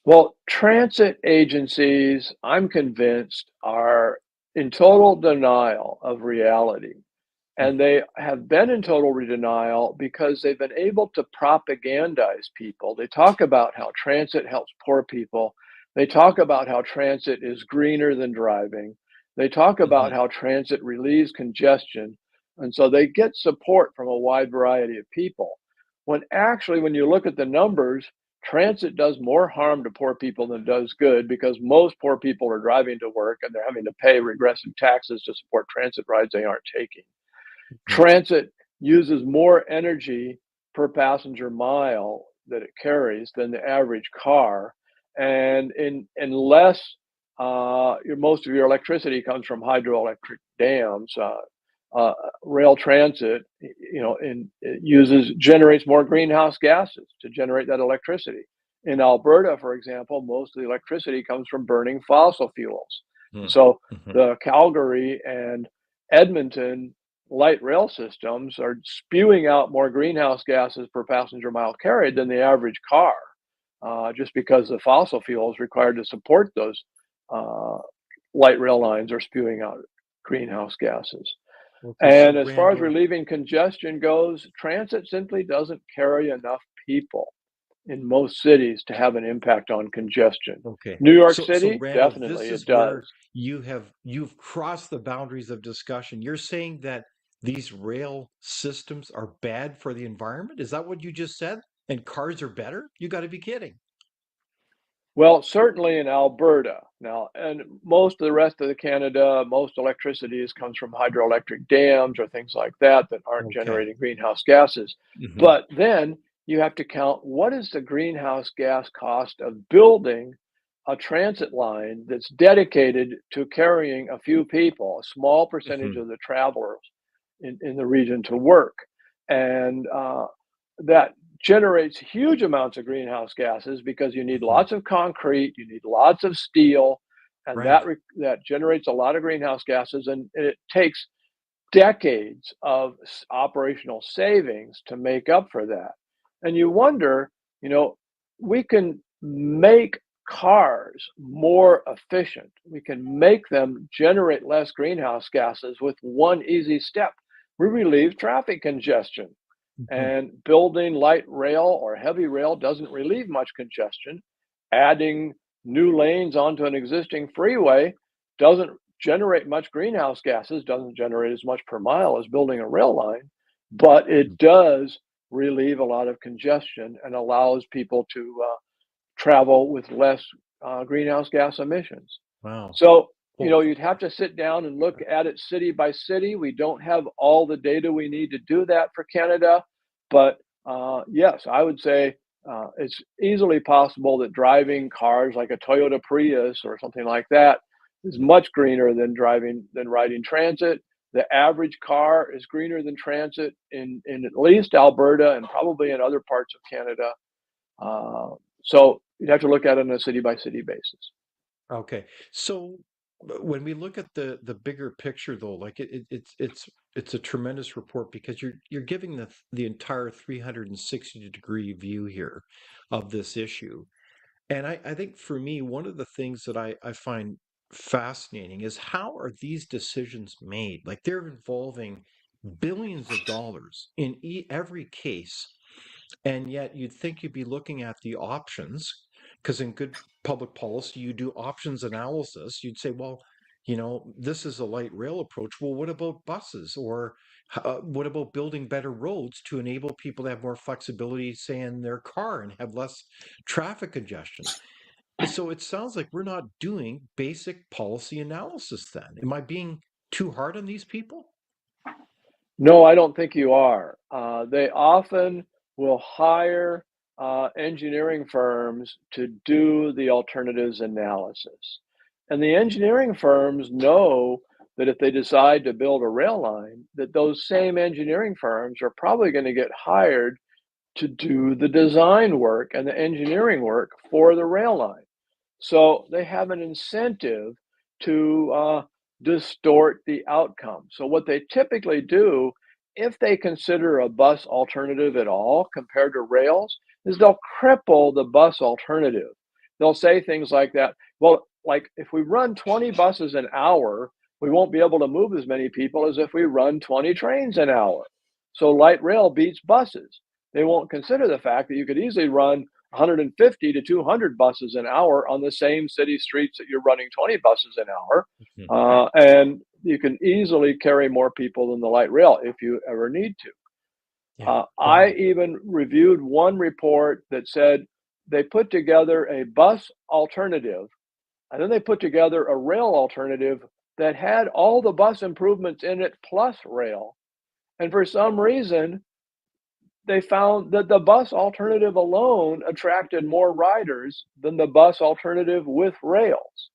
Speaker 2: Well, transit agencies, I'm convinced, are in total denial of reality.
Speaker 1: Hmm.
Speaker 2: And they have been in total denial because they've been able to propagandize people. They talk about how transit helps poor people. They talk about how transit is greener than driving. They talk about
Speaker 1: Hmm.
Speaker 2: how transit relieves congestion. And so they get support from a wide variety of people. When actually, when you look at the numbers, transit does more harm to poor people than it does good because most poor people are driving to work and they're having to pay regressive taxes to support transit rides they aren't taking.
Speaker 1: Hmm.
Speaker 2: Transit uses more energy per passenger mile that it carries than the average car, and unless most of your electricity comes from hydroelectric dams, rail transit, it generates more greenhouse gases to generate that electricity. In Alberta, for example, most of the electricity comes from burning fossil fuels.
Speaker 1: Hmm.
Speaker 2: So
Speaker 1: Hmm.
Speaker 2: the Calgary and Edmonton light rail systems are spewing out more greenhouse gases per passenger mile carried than the average car. just because the fossil fuels required to support those uh, light rail lines are spewing out greenhouse gases.
Speaker 1: Okay, so
Speaker 2: And as far as
Speaker 1: Randall,
Speaker 2: relieving congestion goes, transit simply doesn't carry enough people in most cities to have an impact on congestion.
Speaker 1: okay.
Speaker 2: New York
Speaker 1: So
Speaker 2: City,
Speaker 1: Randall,
Speaker 2: definitely
Speaker 1: this
Speaker 2: it
Speaker 1: is where
Speaker 2: does.
Speaker 1: you've crossed the boundaries of discussion. You're saying that these rail systems are bad for the environment? Is that what you just said? And cars are better? You got to be kidding.
Speaker 2: Well, certainly in Alberta now, and most of the rest of the Canada, most electricity comes from hydroelectric dams or things like that that aren't
Speaker 1: Okay.
Speaker 2: generating greenhouse gases.
Speaker 1: Hmm.
Speaker 2: But then you have to count what is the greenhouse gas cost of building a transit line that's dedicated to carrying a few people, a small percentage
Speaker 1: Hmm.
Speaker 2: of the travelers in the region to work. And that generates huge amounts of greenhouse gases because you need
Speaker 1: Hmm.
Speaker 2: lots of concrete, you need lots of steel, and
Speaker 1: Right.
Speaker 2: that generates a lot of greenhouse gases, and it takes decades of operational savings to make up for that. And you wonder, you know, we can make cars more efficient. We can make them generate less greenhouse gases with one easy step. We relieve traffic congestion.
Speaker 1: Hmm.
Speaker 2: And building light rail or heavy rail doesn't relieve much congestion. Adding new lanes onto an existing freeway doesn't generate much greenhouse gases, doesn't generate as much per mile as building a rail line, but it does relieve a lot of congestion and allows people to travel with less greenhouse gas emissions.
Speaker 1: Wow.
Speaker 2: So,
Speaker 1: Well,
Speaker 2: you'd have to sit down and look at it city by city. We don't have all the data we need to do that for Canada, but yes, I would say it's easily possible that driving cars like a Toyota Prius or something like that is much greener than riding transit. The average car is greener than transit in at least Alberta and probably in other parts of Canada. Uh, so you'd have to look at it on a city by city basis.
Speaker 1: okay. So when we look at the bigger picture though, like it's a tremendous report because you're giving the entire 360-degree view here of this issue. And I think for me, one of the things that I find fascinating is how are these decisions made? Like they're involving billions of dollars in every case. And yet you'd think you'd be looking at the options, because in good public policy, you do options analysis. You'd say, well, this is a light rail approach. Well, what about buses? Or what about building better roads to enable people to have more flexibility, say, in their car and have less traffic congestion? So it sounds like we're not doing basic policy analysis then. Am I being too hard on these people?
Speaker 2: No, I don't think you are. They often will hire engineering firms to do the alternatives analysis. And the engineering firms know that if they decide to build a rail line, that those same engineering firms are probably going to get hired to do the design work and the engineering work for the rail line. So they have an incentive to distort the outcome. So, what they typically do, if they consider a bus alternative at all compared to rails, is they'll cripple the bus alternative. They'll say things like that. Well, like if we run 20 buses an hour, we won't be able to move as many people as if we run 20 trains an hour. So, light rail beats buses. They won't consider the fact that you could easily run 150 to 200 buses an hour on the same city streets that you're running 20 buses an hour.
Speaker 1: Mhm.
Speaker 2: And you can easily carry more people than the light rail if you ever need to.
Speaker 1: Yeah.
Speaker 2: I
Speaker 1: Wow.
Speaker 2: even reviewed one report that said they put together a bus alternative and then they put together a rail alternative that had all the bus improvements in it plus rail. And for some reason, they found that the bus alternative alone attracted more riders than the bus alternative with rails.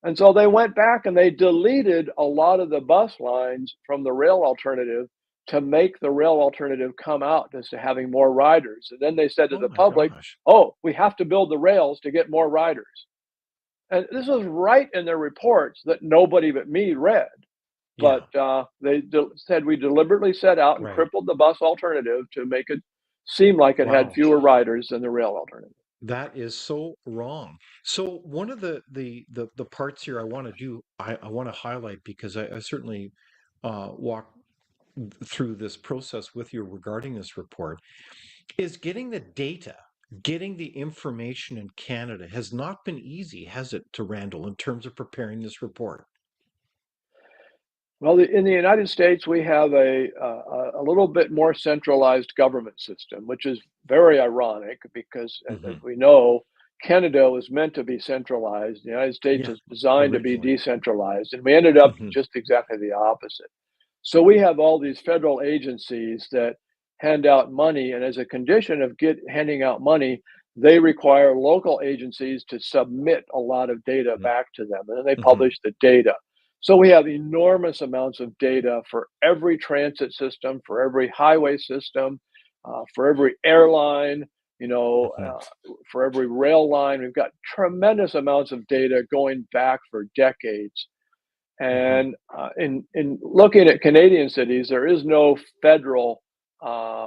Speaker 2: And so they went back and they deleted a lot of the bus lines from the rail alternative to make the rail alternative come out as to having more riders. And then they said to
Speaker 1: Oh
Speaker 2: the
Speaker 1: my
Speaker 2: public,
Speaker 1: gosh.
Speaker 2: oh, we have to build the rails to get more riders. And this was right in their reports that nobody but me read.
Speaker 1: Yeah.
Speaker 2: But said we deliberately set out and
Speaker 1: Right.
Speaker 2: crippled the bus alternative to make it seem like it had
Speaker 1: Wow.
Speaker 2: fewer riders than the rail alternative.
Speaker 1: That is so wrong. So one of the parts here I want to do, I want to highlight because I certainly walk through this process with you regarding this report, is getting the data, getting the information in Canada has not been easy, has it, to Randall, in terms of preparing this report?
Speaker 2: Well, in the United States, we have a little bit more centralized government system, which is very ironic because, as
Speaker 1: Hmm.
Speaker 2: we know, Canada was meant to be centralized. The United States
Speaker 1: Yeah,
Speaker 2: is designed to be
Speaker 1: originally.
Speaker 2: decentralized, and we ended up
Speaker 1: Hmm.
Speaker 2: just exactly the opposite. So we have all these federal agencies that hand out money, and as a condition of handing out money, they require local agencies to submit a lot of data back to them, and then they
Speaker 1: Hmm.
Speaker 2: publish the data. So we have enormous amounts of data for every transit system, for every highway system, for every airline, you know,
Speaker 1: Hmm.
Speaker 2: for every rail line. We've got tremendous amounts of data going back for decades.
Speaker 1: Hmm.
Speaker 2: And in looking at Canadian cities, there is no federal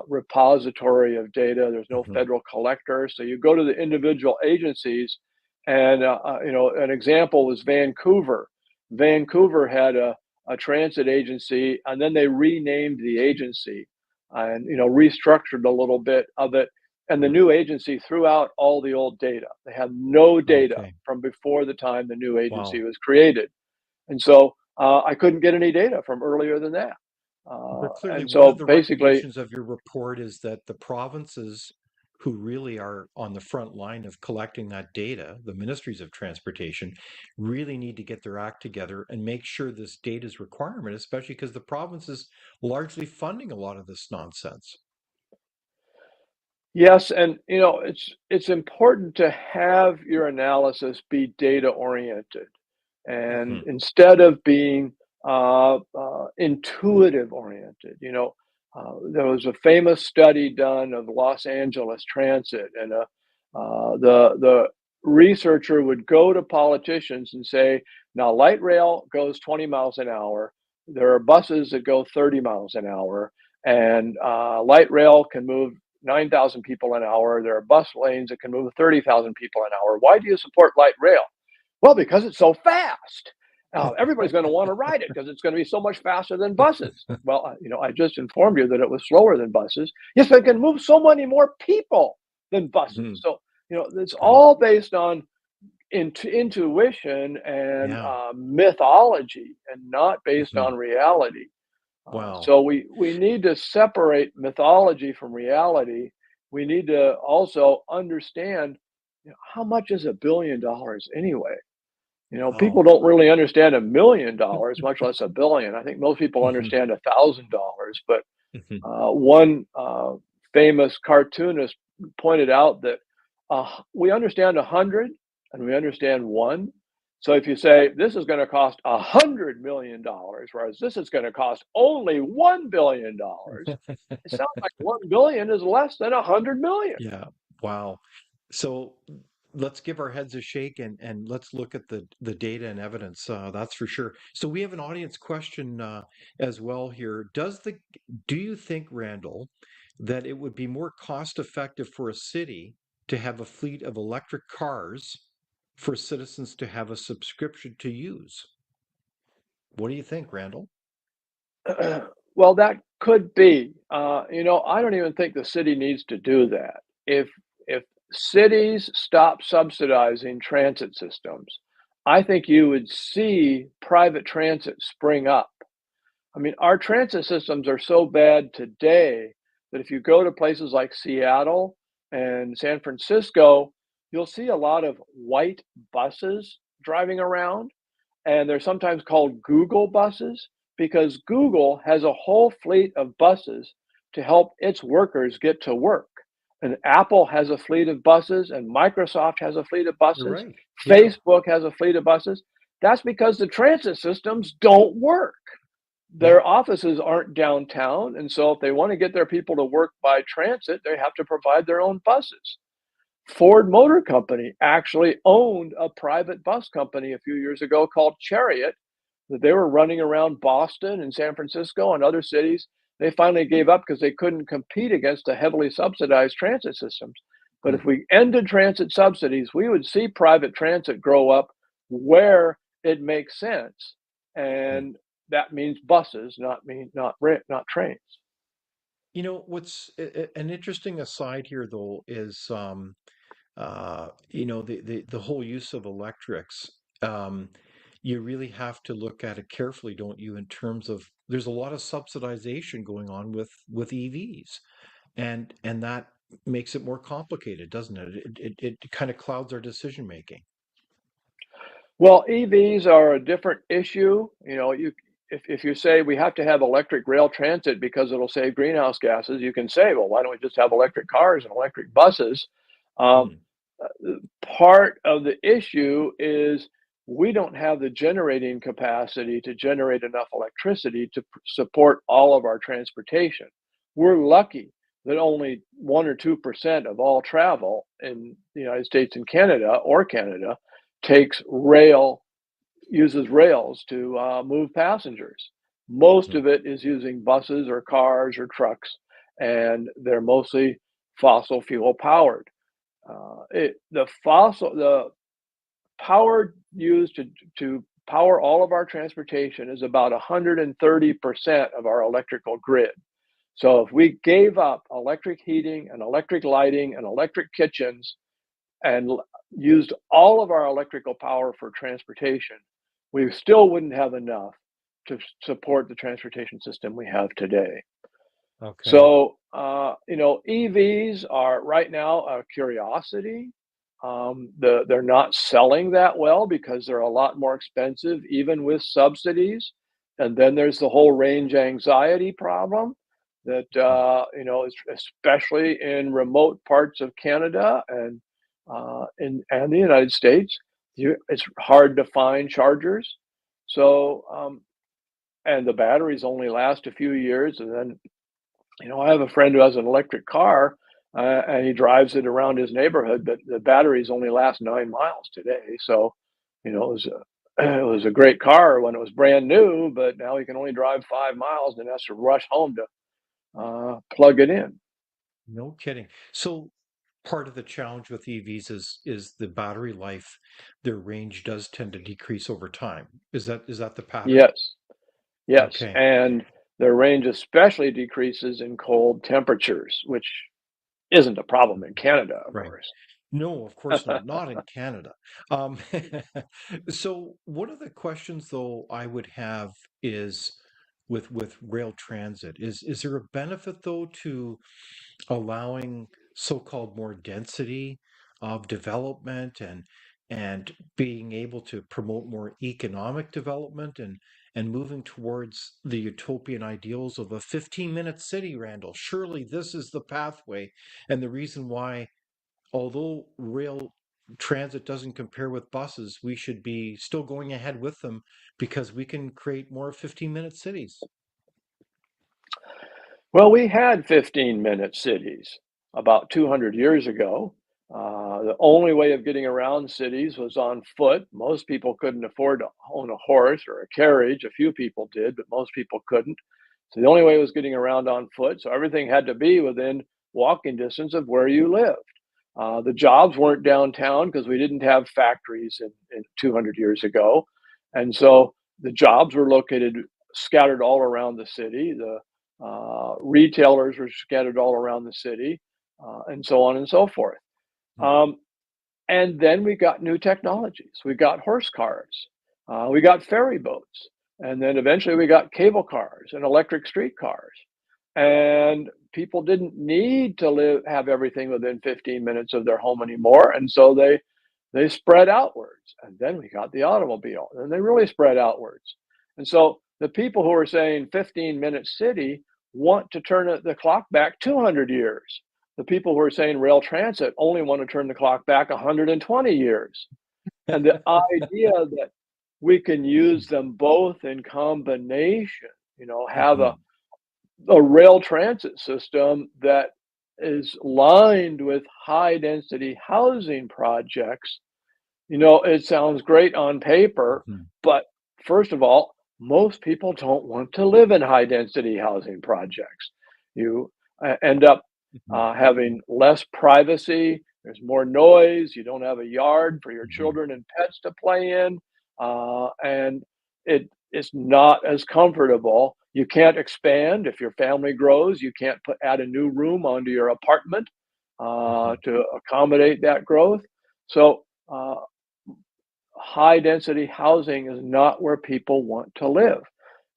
Speaker 2: repository of data. There's no
Speaker 1: Hmm.
Speaker 2: federal collector. So you go to the individual agencies, and you know, an example was Vancouver. Vancouver had a transit agency, and then they renamed the agency, and you know, restructured a little bit of it. And the
Speaker 1: Hmm.
Speaker 2: new agency threw out all the old data. They had no data
Speaker 1: Okay.
Speaker 2: from before the time the new agency
Speaker 1: Wow.
Speaker 2: was created. And so I couldn't get any data from earlier than that.
Speaker 1: But clearly,
Speaker 2: And
Speaker 1: one of
Speaker 2: so
Speaker 1: the
Speaker 2: basically,
Speaker 1: recognitions of your report is that the provinces who really are on the front line of collecting that data, the ministries of transportation, really need to get their act together and make sure this data is requirement, especially because the province is largely funding a lot of this nonsense.
Speaker 2: yes, and you know, it's important to have your analysis be data oriented, and
Speaker 1: Hmm.
Speaker 2: instead of being intuitive oriented. You know, there was a famous study done of Los Angeles transit, and the researcher would go to politicians and say, "Now, light rail goes 20 miles an hour. There are buses that go 30 miles an hour, and light rail can move 9,000 people an hour. There are bus lanes that can move 30,000 people an hour. Why do you support light rail?" Well, because it's so fast. Everybody's going to want to ride it because it's going to be so much faster than buses. Well, you know, I just informed you that it was slower than buses. Yes, but it can move so many more people than buses.
Speaker 1: Hmm.
Speaker 2: So, you know, it's
Speaker 1: Right.
Speaker 2: all based on intuition and
Speaker 1: Yeah.
Speaker 2: mythology, and not based
Speaker 1: Hmm.
Speaker 2: on reality.
Speaker 1: Wow.
Speaker 2: So we need to separate mythology from reality. We need to also understand, you know, how much is $1 billion anyway? You know, people
Speaker 1: Wow.
Speaker 2: don't really understand $1 million, much less a billion. I think most people
Speaker 1: Hmm.
Speaker 2: understand $1,000, but
Speaker 1: Hmm.
Speaker 2: one famous cartoonist pointed out that we understand 100 and we understand one. So if you say this is going to cost $100 million, whereas this is going to cost only $1 billion, it sounds like 1 billion is less than 100 million.
Speaker 1: Yeah. Wow. So let's give our heads a shake and let's look at the data and evidence. That's for sure. So we have an audience question as well here. Do you think, Randall, that it would be more cost effective for a city to have a fleet of electric cars for citizens to have a subscription to use? What do you think, Randall?
Speaker 2: Well, that could be. You know, I don't even think the city needs to do that. If cities stop subsidizing transit systems, I think you would see private transit spring up. I mean, our transit systems are so bad today that if you go to places like Seattle and San Francisco, you'll see a lot of white buses driving around, and they're sometimes called Google buses because Google has a whole fleet of buses to help its workers get to work. And Apple has a fleet of buses, and Microsoft has a fleet of
Speaker 1: You're
Speaker 2: buses.
Speaker 1: right. Yeah.
Speaker 2: Facebook has a fleet of buses. That's because the transit systems don't work.
Speaker 1: Yeah.
Speaker 2: Their offices aren't downtown. And so if they want to get their people to work by transit, they have to provide their own buses. Ford Motor Company actually owned a private bus company a few years ago called Chariot, that they were running around Boston and San Francisco and other cities. They finally gave up because they couldn't compete against the heavily subsidized transit systems. But if we ended transit subsidies, we would see private transit grow up where it makes sense,
Speaker 1: Mm.
Speaker 2: and that means buses, not trains.
Speaker 1: What's an interesting aside here, though, is the whole use of electrics. Um, you really have to look at it carefully, don't you? In terms of there's a lot of subsidization going on with EVs, and that makes it more complicated, doesn't it? It kind of clouds our decision making.
Speaker 2: Well, EVs are a different issue. If you say we have to have electric rail transit because it'll save greenhouse gases, you can say, well, why don't we just have electric cars and electric buses? Um,
Speaker 1: Mm.
Speaker 2: Part of the issue is we don't have the generating capacity to generate enough electricity to support all of our transportation. We're lucky that only 1 or 2% of all travel in the United States and Canada takes rail uses rails to move passengers. Most
Speaker 1: Mhm.
Speaker 2: of it is using buses or cars or trucks, and they're mostly fossil fuel powered. The power used to power all of our transportation is about 130% of our electrical grid. So if we gave up electric heating and electric lighting and electric kitchens and used all of our electrical power for transportation, we still wouldn't have enough to support the transportation system we have today.
Speaker 1: Okay.
Speaker 2: So, EVs are right now a curiosity. They're not selling that well because they're a lot more expensive, even with subsidies. And then there's the whole range anxiety problem that,
Speaker 1: Mm.
Speaker 2: especially in remote parts of Canada and the United States, it's hard to find chargers. So, and the batteries only last a few years, and then I have a friend who has an electric car, and he drives it around his neighborhood, but the batteries only last 9 miles today. So, it was it was a great car when it was brand new, but now he can only drive 5 miles and has to rush home to plug it in.
Speaker 1: No kidding. So part of the challenge with EVs is the battery life. Their range does tend to decrease over time. Is that the pattern?
Speaker 2: Yes, yes,
Speaker 1: Okay.
Speaker 2: and their range especially decreases in cold temperatures, which isn't a problem in Canada, of
Speaker 1: Right.
Speaker 2: course.
Speaker 1: No, of course not. Not in Canada. Um, so one of the questions though I would have is with rail transit, is there a benefit though to allowing so-called more density of development and being able to promote more economic development and moving towards the utopian ideals of a 15-minute city, Randall? Surely this is the pathway and the reason why, although rail transit doesn't compare with buses, we should be still going ahead with them because we can create more 15-minute cities.
Speaker 2: Well, we had 15-minute cities about 200 years ago. The only way of getting around cities was on foot. Most people couldn't afford to own a horse or a carriage. A few people did, but most people couldn't. So the only way was getting around on foot. So everything had to be within walking distance of where you lived. The jobs weren't downtown because we didn't have factories in 200 years ago. And so the jobs were located scattered all around the city. The retailers were scattered all around the city, and so on and so forth.
Speaker 1: Hmm.
Speaker 2: Um, and then we got new technologies. We got horse cars, we got ferry boats, and then eventually we got cable cars and electric street cars. And people didn't need to have everything within 15 minutes of their home anymore, and so they spread outwards. And then we got the automobile, and they really spread outwards. And so the people who are saying 15-minute city want to turn the clock back 200 years. The people who are saying rail transit only want to turn the clock back 120 years. And the idea that we can use them both in combination, have
Speaker 1: Mhm.
Speaker 2: a rail transit system that is lined with high density housing projects. It sounds great on paper,
Speaker 1: Mhm.
Speaker 2: but first of all, most people don't want to live in high density housing projects. You end up
Speaker 1: Mhm.
Speaker 2: having less privacy. There's more noise. You don't have a yard for your
Speaker 1: Hmm.
Speaker 2: children and pets to play in, and it is not as comfortable. You can't expand if your family grows. You can't add a new room onto your apartment
Speaker 1: Hmm.
Speaker 2: to accommodate that growth. So high density housing is not where people want to live.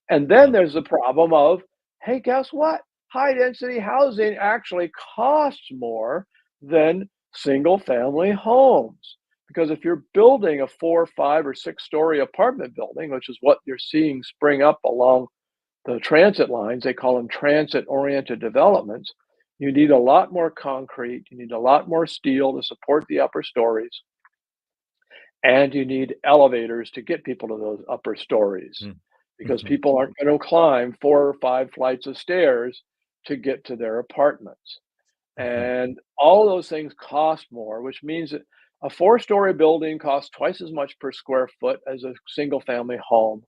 Speaker 2: And then
Speaker 1: Yeah.
Speaker 2: there's the problem of, hey, guess what? High density housing actually costs more than single family homes. Because if you're building a 4, 5, or 6 story apartment building, which is what you're seeing spring up along the transit lines, they call them transit oriented developments, you need a lot more concrete, you need a lot more steel to support the upper stories, and you need elevators to get people to those upper stories because
Speaker 1: Hmm.
Speaker 2: people aren't going to climb 4 or 5 flights of stairs to get to their apartments.
Speaker 1: Hmm.
Speaker 2: And all of those things cost more, which means that a 4 story building costs twice as much per square foot as a single family home.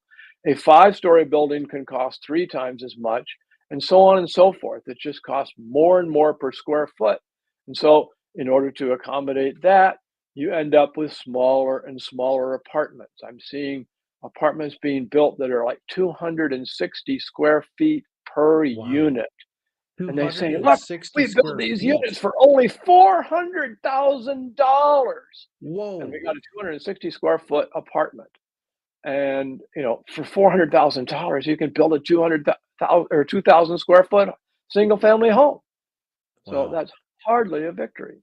Speaker 2: A 5 story building can cost 3 times as much, and so on and so forth. It just costs more and more per square foot. And so, in order to accommodate that, you end up with smaller and smaller apartments. I'm seeing apartments being built that are like 260 square feet per
Speaker 1: Wow.
Speaker 2: unit. And they say, look,
Speaker 1: 260
Speaker 2: we built
Speaker 1: square
Speaker 2: these
Speaker 1: feet.
Speaker 2: units for only $400,000. And we
Speaker 1: Whoa.
Speaker 2: got a 260 square foot apartment. And, for $400,000, you can build a 200,000 or 2,000 square foot single family home. So
Speaker 1: Wow.
Speaker 2: that's hardly a victory.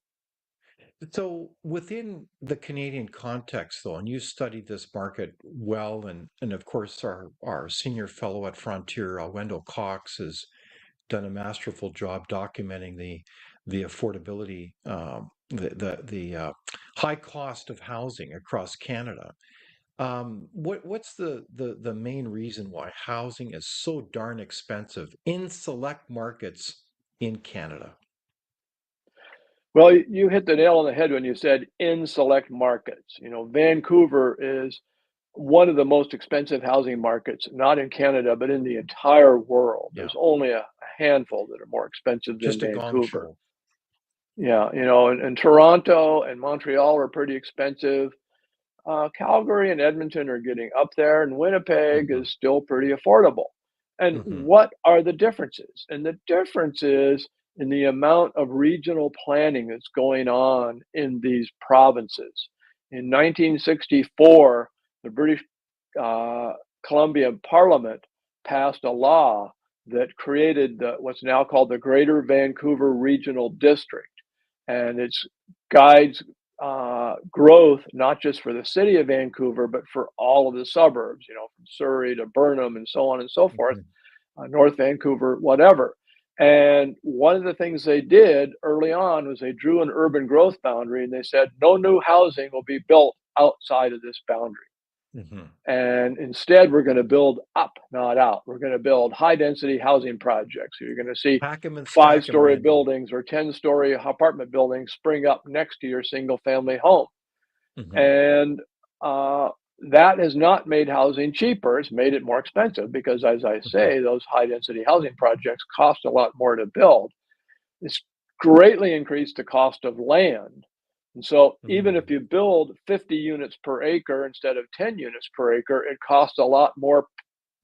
Speaker 1: So within the Canadian context, though, and you studied this market well, and of course our senior fellow at Frontier, Wendell Cox, has done a masterful job documenting the affordability, the high cost of housing across Canada. What's the main reason why housing is so darn expensive in select markets in Canada?
Speaker 2: Well, you hit the nail on the head when you said in select markets. Vancouver is one of the most expensive housing markets, not in Canada, but in the entire world.
Speaker 1: Yeah,
Speaker 2: There's only a handful that are more expensive than
Speaker 1: just a gong
Speaker 2: Vancouver.
Speaker 1: show.
Speaker 2: Yeah, and Toronto and Montreal are pretty expensive. Calgary and Edmonton are getting up there, and Winnipeg
Speaker 1: Hmm.
Speaker 2: is still pretty affordable. And
Speaker 1: Hmm.
Speaker 2: what are the differences? And the difference is in the amount of regional planning that's going on in these provinces. In 1964, the British uh, Columbia Parliament passed a law that created what's now called the Greater Vancouver Regional District, and it guides growth not just for the city of Vancouver, but for all of the suburbs, from Surrey to Burnham and so on and so forth,
Speaker 1: Hmm.
Speaker 2: North Vancouver, whatever. And one of the things they did early on was they drew an urban growth boundary and they said no new housing will be built outside of this boundary.
Speaker 1: Hmm.
Speaker 2: And instead, we're going to build up, not out. We're going to build high density housing projects. So you're going to see
Speaker 1: Pack 'em and
Speaker 2: five
Speaker 1: stack 'em,
Speaker 2: story
Speaker 1: Randall.
Speaker 2: buildings or 10-story apartment buildings spring up next to your single family home.
Speaker 1: Hmm.
Speaker 2: And uh, that has not made housing cheaper. It's made it more expensive because, as I
Speaker 1: Hmm.
Speaker 2: say, those high density housing projects cost a lot more to build. It's greatly increased the cost of land. And so even if
Speaker 1: Mm.
Speaker 2: you build 50 units per acre instead of 10 units per acre, it costs a lot more.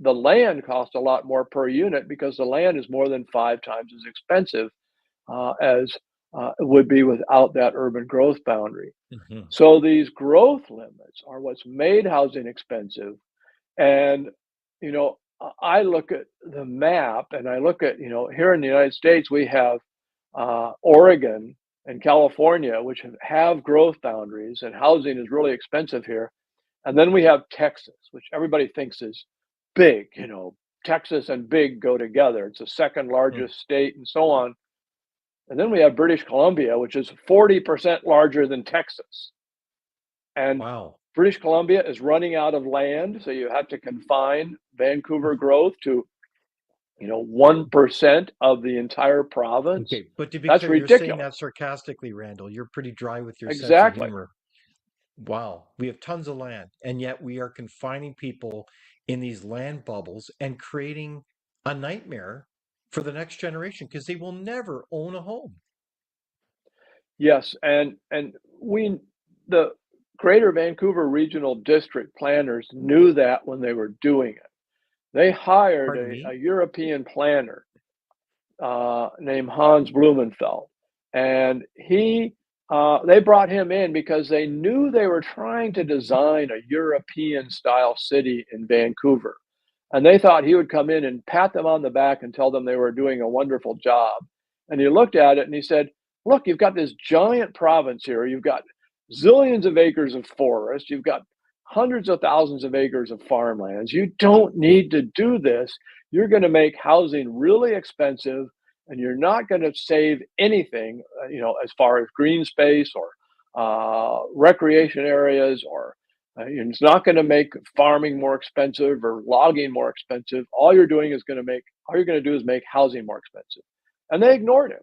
Speaker 2: The land costs a lot more per unit because the land is more than 5 times as expensive as it would be without that urban growth boundary.
Speaker 1: Hmm.
Speaker 2: So these growth limits are what's made housing expensive. And, I look at the map and I look at, here in the United States, we have Oregon and California, which have growth boundaries, and housing is really expensive here. And then we have Texas, which everybody thinks is big. Texas and big go together. It's the second
Speaker 1: Hmm.
Speaker 2: largest state, and so on. And then we have British Columbia, which is 40% larger than Texas. And
Speaker 1: Wow.
Speaker 2: British Columbia is running out of land, so you have to confine Vancouver growth to 1% of the entire province.
Speaker 1: Okay, but to be
Speaker 2: That's
Speaker 1: clear, you're saying
Speaker 2: ridiculous.
Speaker 1: that sarcastically, Randall. You're pretty dry with your sense of
Speaker 2: Exactly.
Speaker 1: humor. Wow, we have tons of land, and yet we are confining people in these land bubbles and creating a nightmare for the next generation because they will never own a home.
Speaker 2: Yes, and we the Greater Vancouver Regional District planners knew that when they were doing it. They hired
Speaker 1: Pardon
Speaker 2: a
Speaker 1: me?
Speaker 2: European planner named Hans Blumenfeld, and they brought him in because they knew they were trying to design a European style city in Vancouver, and they thought he would come in and pat them on the back and tell them they were doing a wonderful job. And he looked at it and he said, "Look, you've got this giant province here. You've got zillions of acres of forest. You've got hundreds of thousands of acres of farmlands. You don't need to do this. You're going to make housing really expensive, and you're not going to save anything, as far as green space or recreation areas, or it's not going to make farming more expensive or logging more expensive. All you're going to do is make housing more expensive." And they ignored him.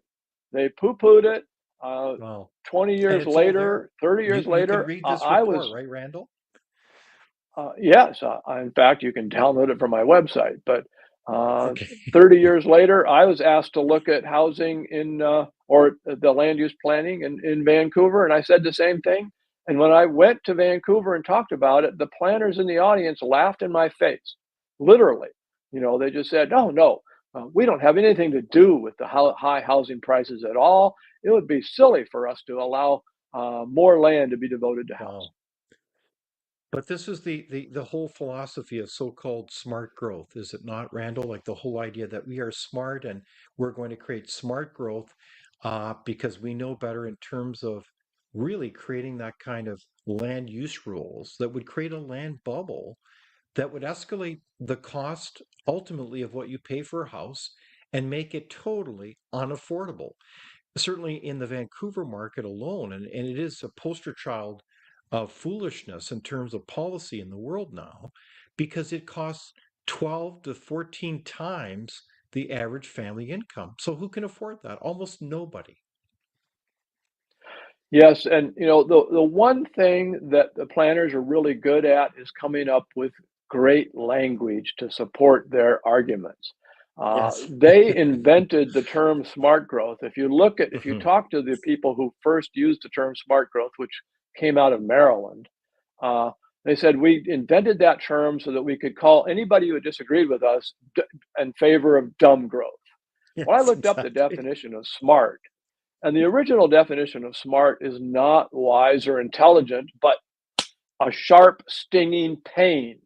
Speaker 2: They poo-pooed it. Uh,
Speaker 1: Wow.
Speaker 2: 20
Speaker 1: And
Speaker 2: years
Speaker 1: it's all there.
Speaker 2: later, 30 years
Speaker 1: You can
Speaker 2: later,
Speaker 1: read this
Speaker 2: I
Speaker 1: report,
Speaker 2: was
Speaker 1: right, Randall?
Speaker 2: yes, in fact, you can download it from my website. But uh,
Speaker 1: Okay.
Speaker 2: 30 years later, I was asked to look at housing or the land use planning in Vancouver, and I said the same thing. And when I went to Vancouver and talked about it, the planners in the audience laughed in my face, literally. They just said, "No, no, we don't have anything to do with the high housing prices at all. It would be silly for us to allow more land to be devoted to housing."
Speaker 1: Wow. But this is the whole philosophy of so-called smart growth, is it not, Randall? Like the whole idea that we are smart and we're going to create smart growth because we know better in terms of really creating that kind of land use rules that would create a land bubble that would escalate the cost ultimately of what you pay for a house and make it totally unaffordable. Certainly in the Vancouver market alone, and it is a poster child of foolishness in terms of policy in the world now, because it costs 12 to 14 times the average family income. So who can afford that? Almost nobody.
Speaker 2: Yes, and the one thing that the planners are really good at is coming up with great language to support their arguments.
Speaker 1: Yes.
Speaker 2: They invented the term smart growth. If you
Speaker 1: Mhm.
Speaker 2: talk to the people who first used the term smart growth, which came out of Maryland, uh, they said we invented that term so that we could call anybody who disagreed with us in favor of dumb growth. Well, I
Speaker 1: Yes,
Speaker 2: looked up the
Speaker 1: exactly.
Speaker 2: definition of smart, and the original definition of smart is not wise or intelligent, but a sharp, stinging pain.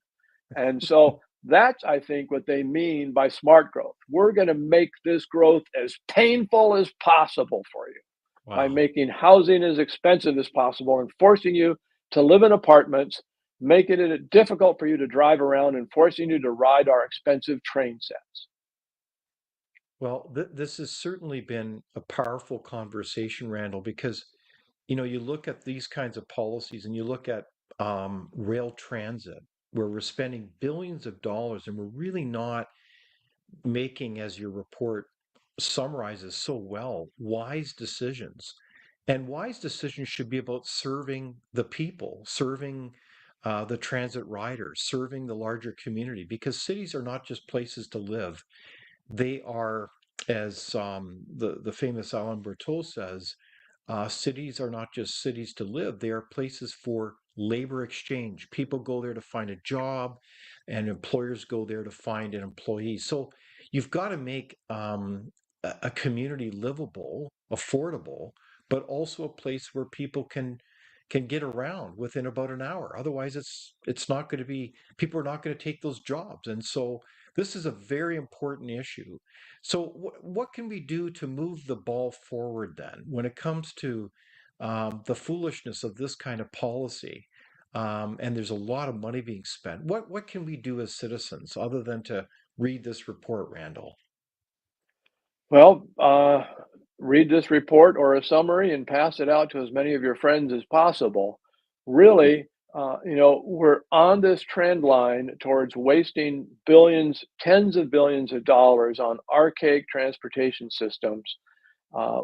Speaker 2: And so that's, I think, what they mean by smart growth. We're going to make this growth as painful as possible for you by
Speaker 1: Wow.
Speaker 2: making housing as expensive as possible and forcing you to live in apartments, making it difficult for you to drive around, and forcing you to ride our expensive train sets.
Speaker 1: Well, this has certainly been a powerful conversation, Randall, because you look at these kinds of policies and you look at rail transit, where we're spending billions of dollars and we're really not making, as your report summarizes so well, wise decisions. And wise decisions should be about serving the people, serving the transit riders, serving the larger community, because cities are not just places to live. They are, as the famous Alain Berthaud says, cities are not just cities to live, they are places for labor exchange. People go there to find a job, and employers go there to find an employee. So you've got to make a community livable, affordable, but also a place where people can get around within about an hour. Otherwise, it's not going to be, people are not going to take those jobs. And so this is a very important issue. So, what can we do to move the ball forward then when it comes to the foolishness of this kind of policy? And there's a lot of money being spent. What can we do as citizens other than to read this report, Randall?
Speaker 2: Well, read this report or a summary and pass it out to as many of your friends as possible. Really, we're on this trend line towards wasting billions, tens of billions of dollars on archaic transportation systems.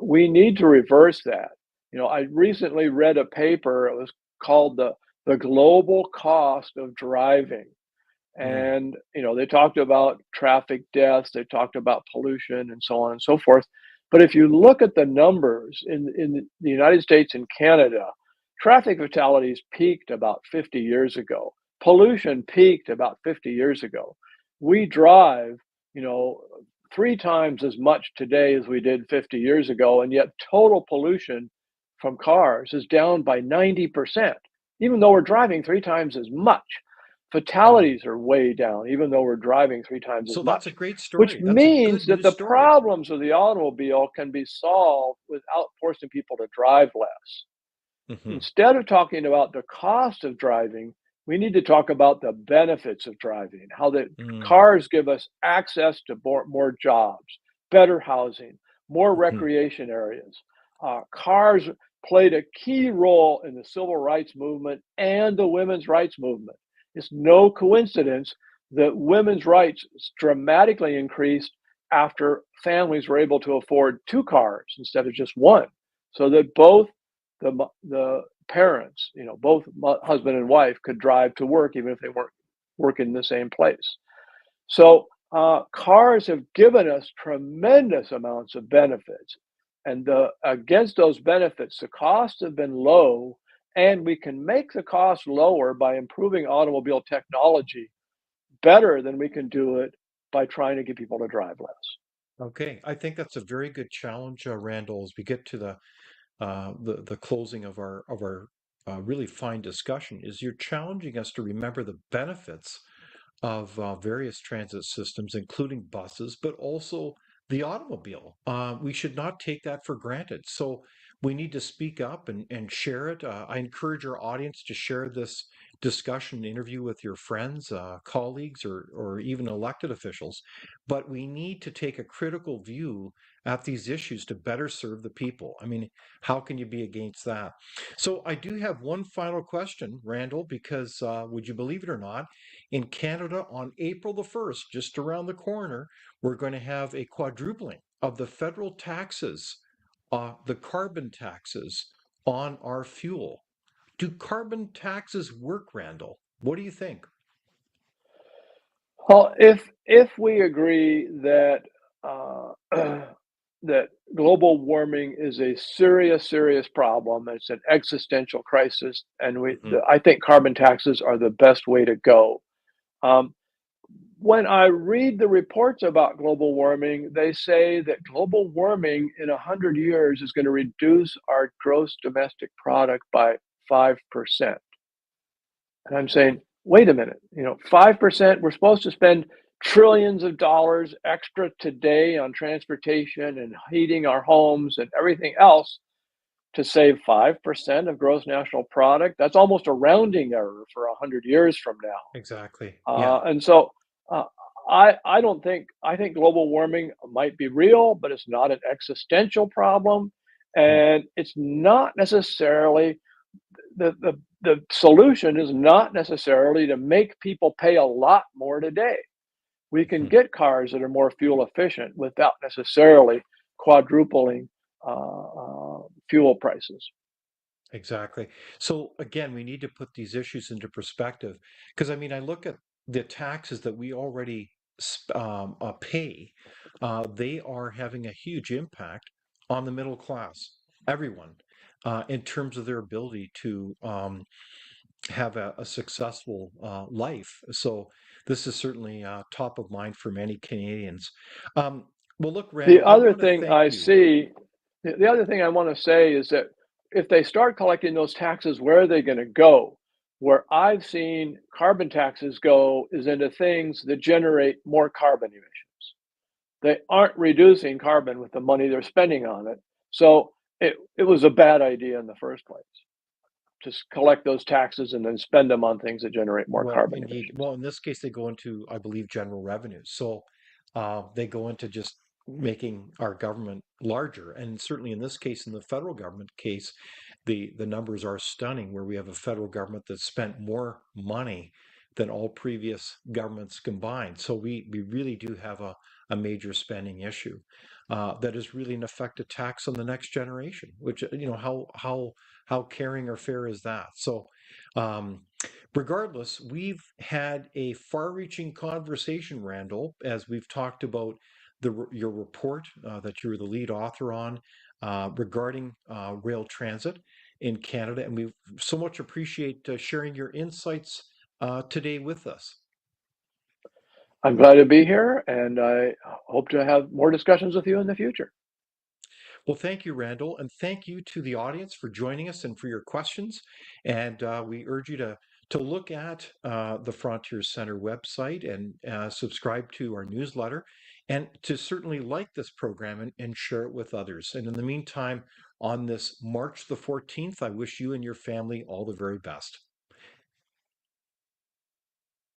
Speaker 2: We need to reverse that. I recently read a paper. It was called the global cost of driving.
Speaker 1: Mm,
Speaker 2: And they talked about traffic deaths, they talked about pollution, and so on and so forth. But if you look at the numbers in the United States and Canada, traffic fatalities peaked about 50 years ago. Pollution peaked about 50 years ago. We drive, you know, 3 times as much today as we did 50 years ago, and yet total pollution from cars is down by 90%, even though we're driving 3 times as much.
Speaker 1: Wow.
Speaker 2: Fatalities are way down, even though we're driving 3 times as
Speaker 1: So that's a
Speaker 2: much,
Speaker 1: great
Speaker 2: which
Speaker 1: story. That's a
Speaker 2: means
Speaker 1: good
Speaker 2: that
Speaker 1: news
Speaker 2: the
Speaker 1: story.
Speaker 2: problems of the automobile can be solved without forcing people to drive less.
Speaker 1: Hmm.
Speaker 2: Instead of talking about the cost of driving, we need to talk about the benefits of driving, how the
Speaker 1: Mm.
Speaker 2: cars give us access to more jobs, better housing, more
Speaker 1: Mhm.
Speaker 2: recreation areas. Cars played a key role in the civil rights movement and the women's rights movement. It's no coincidence that women's rights dramatically increased after families were able to afford 2 cars instead of just one, so that both the parents, both husband and wife could drive to work even if they weren't working in the same place. So cars have given us tremendous amounts of benefits, and against those benefits, the costs have been low, and we can make the cost lower by improving automobile technology better than we can do it by trying to get people to drive less.
Speaker 1: Okay, I think that's a very good challenge, Randall, as we get to the closing of our really fine discussion. Is you're challenging us to remember the benefits of various transit systems, including buses, but also the automobile. We should not take that for granted. So we need to speak up and share it. I encourage our audience to share this discussion interview with your friends, colleagues, or even elected officials. But we need to take a critical view at these issues to better serve the people. I mean, how can you be against that? So I do have one final question, Randall, because would you believe it or not, in Canada on April the 1st, just around the corner, we're going to have a quadrupling of the federal taxes, the carbon taxes on our fuel. Do carbon taxes work, Randall? What do you think?
Speaker 2: Well, if we agree that uh, that global warming is a serious, serious problem, it's an existential crisis, and
Speaker 1: Hmm.
Speaker 2: I think carbon taxes are the best way to go. Um, when I read the reports about global warming, they say that global warming in 100 years is going to reduce our gross domestic product by 5%. And I'm saying, wait a minute, 5%, we're supposed to spend trillions of dollars extra today on transportation and heating our homes and everything else to save 5% of gross national product. That's almost a rounding error for 100 years from now.
Speaker 1: Exactly. Yeah.
Speaker 2: And so uh, I don't think, I think global warming might be real, but it's not an existential problem.
Speaker 1: Mm.
Speaker 2: And it's not necessarily the solution is not necessarily to make people pay a lot more today. We can
Speaker 1: Mhm.
Speaker 2: get cars that are more fuel efficient without necessarily quadrupling fuel prices.
Speaker 1: Exactly. So again, we need to put these issues into perspective because I mean, I look at the taxes that we already pay. They are having a huge impact on the middle class, everyone, in terms of their ability to have a successful life. So this is certainly top of mind for many Canadians. Um, well, look,
Speaker 2: The
Speaker 1: Randall, I
Speaker 2: other
Speaker 1: want to
Speaker 2: thing
Speaker 1: thank
Speaker 2: I
Speaker 1: you.
Speaker 2: see, the other thing I want to say is that if they start collecting those taxes, where are they going to go? Where I've seen carbon taxes go is into things that generate more carbon emissions. They aren't reducing carbon with the money they're spending on it. So it was a bad idea in the first place to collect those taxes and then spend them on things that generate more
Speaker 1: Well,
Speaker 2: carbon
Speaker 1: indeed.
Speaker 2: emissions.
Speaker 1: Well, in this case, they go into, I believe, general revenue. So they go into just making our government larger. And certainly in this case, in the federal government case, the numbers are stunning, where we have a federal government that spent more money than all previous governments combined. So we really do have a major spending issue that is really in effect a tax on the next generation, which, how caring or fair is that? So um, regardless, we've had a far reaching conversation, Randall, as we've talked about your report that you're the lead author on regarding rail transit in Canada. And we so much appreciate sharing your insights today with us.
Speaker 2: I'm glad to be here, and I hope to have more discussions with you in the future.
Speaker 1: Well, thank you, Randall, and thank you to the audience for joining us and for your questions. And we urge you to look at the Frontier Center website and subscribe to our newsletter, and to certainly like this program and share it with others. And in the meantime, on this March the 14th, I wish you and your family all the very best.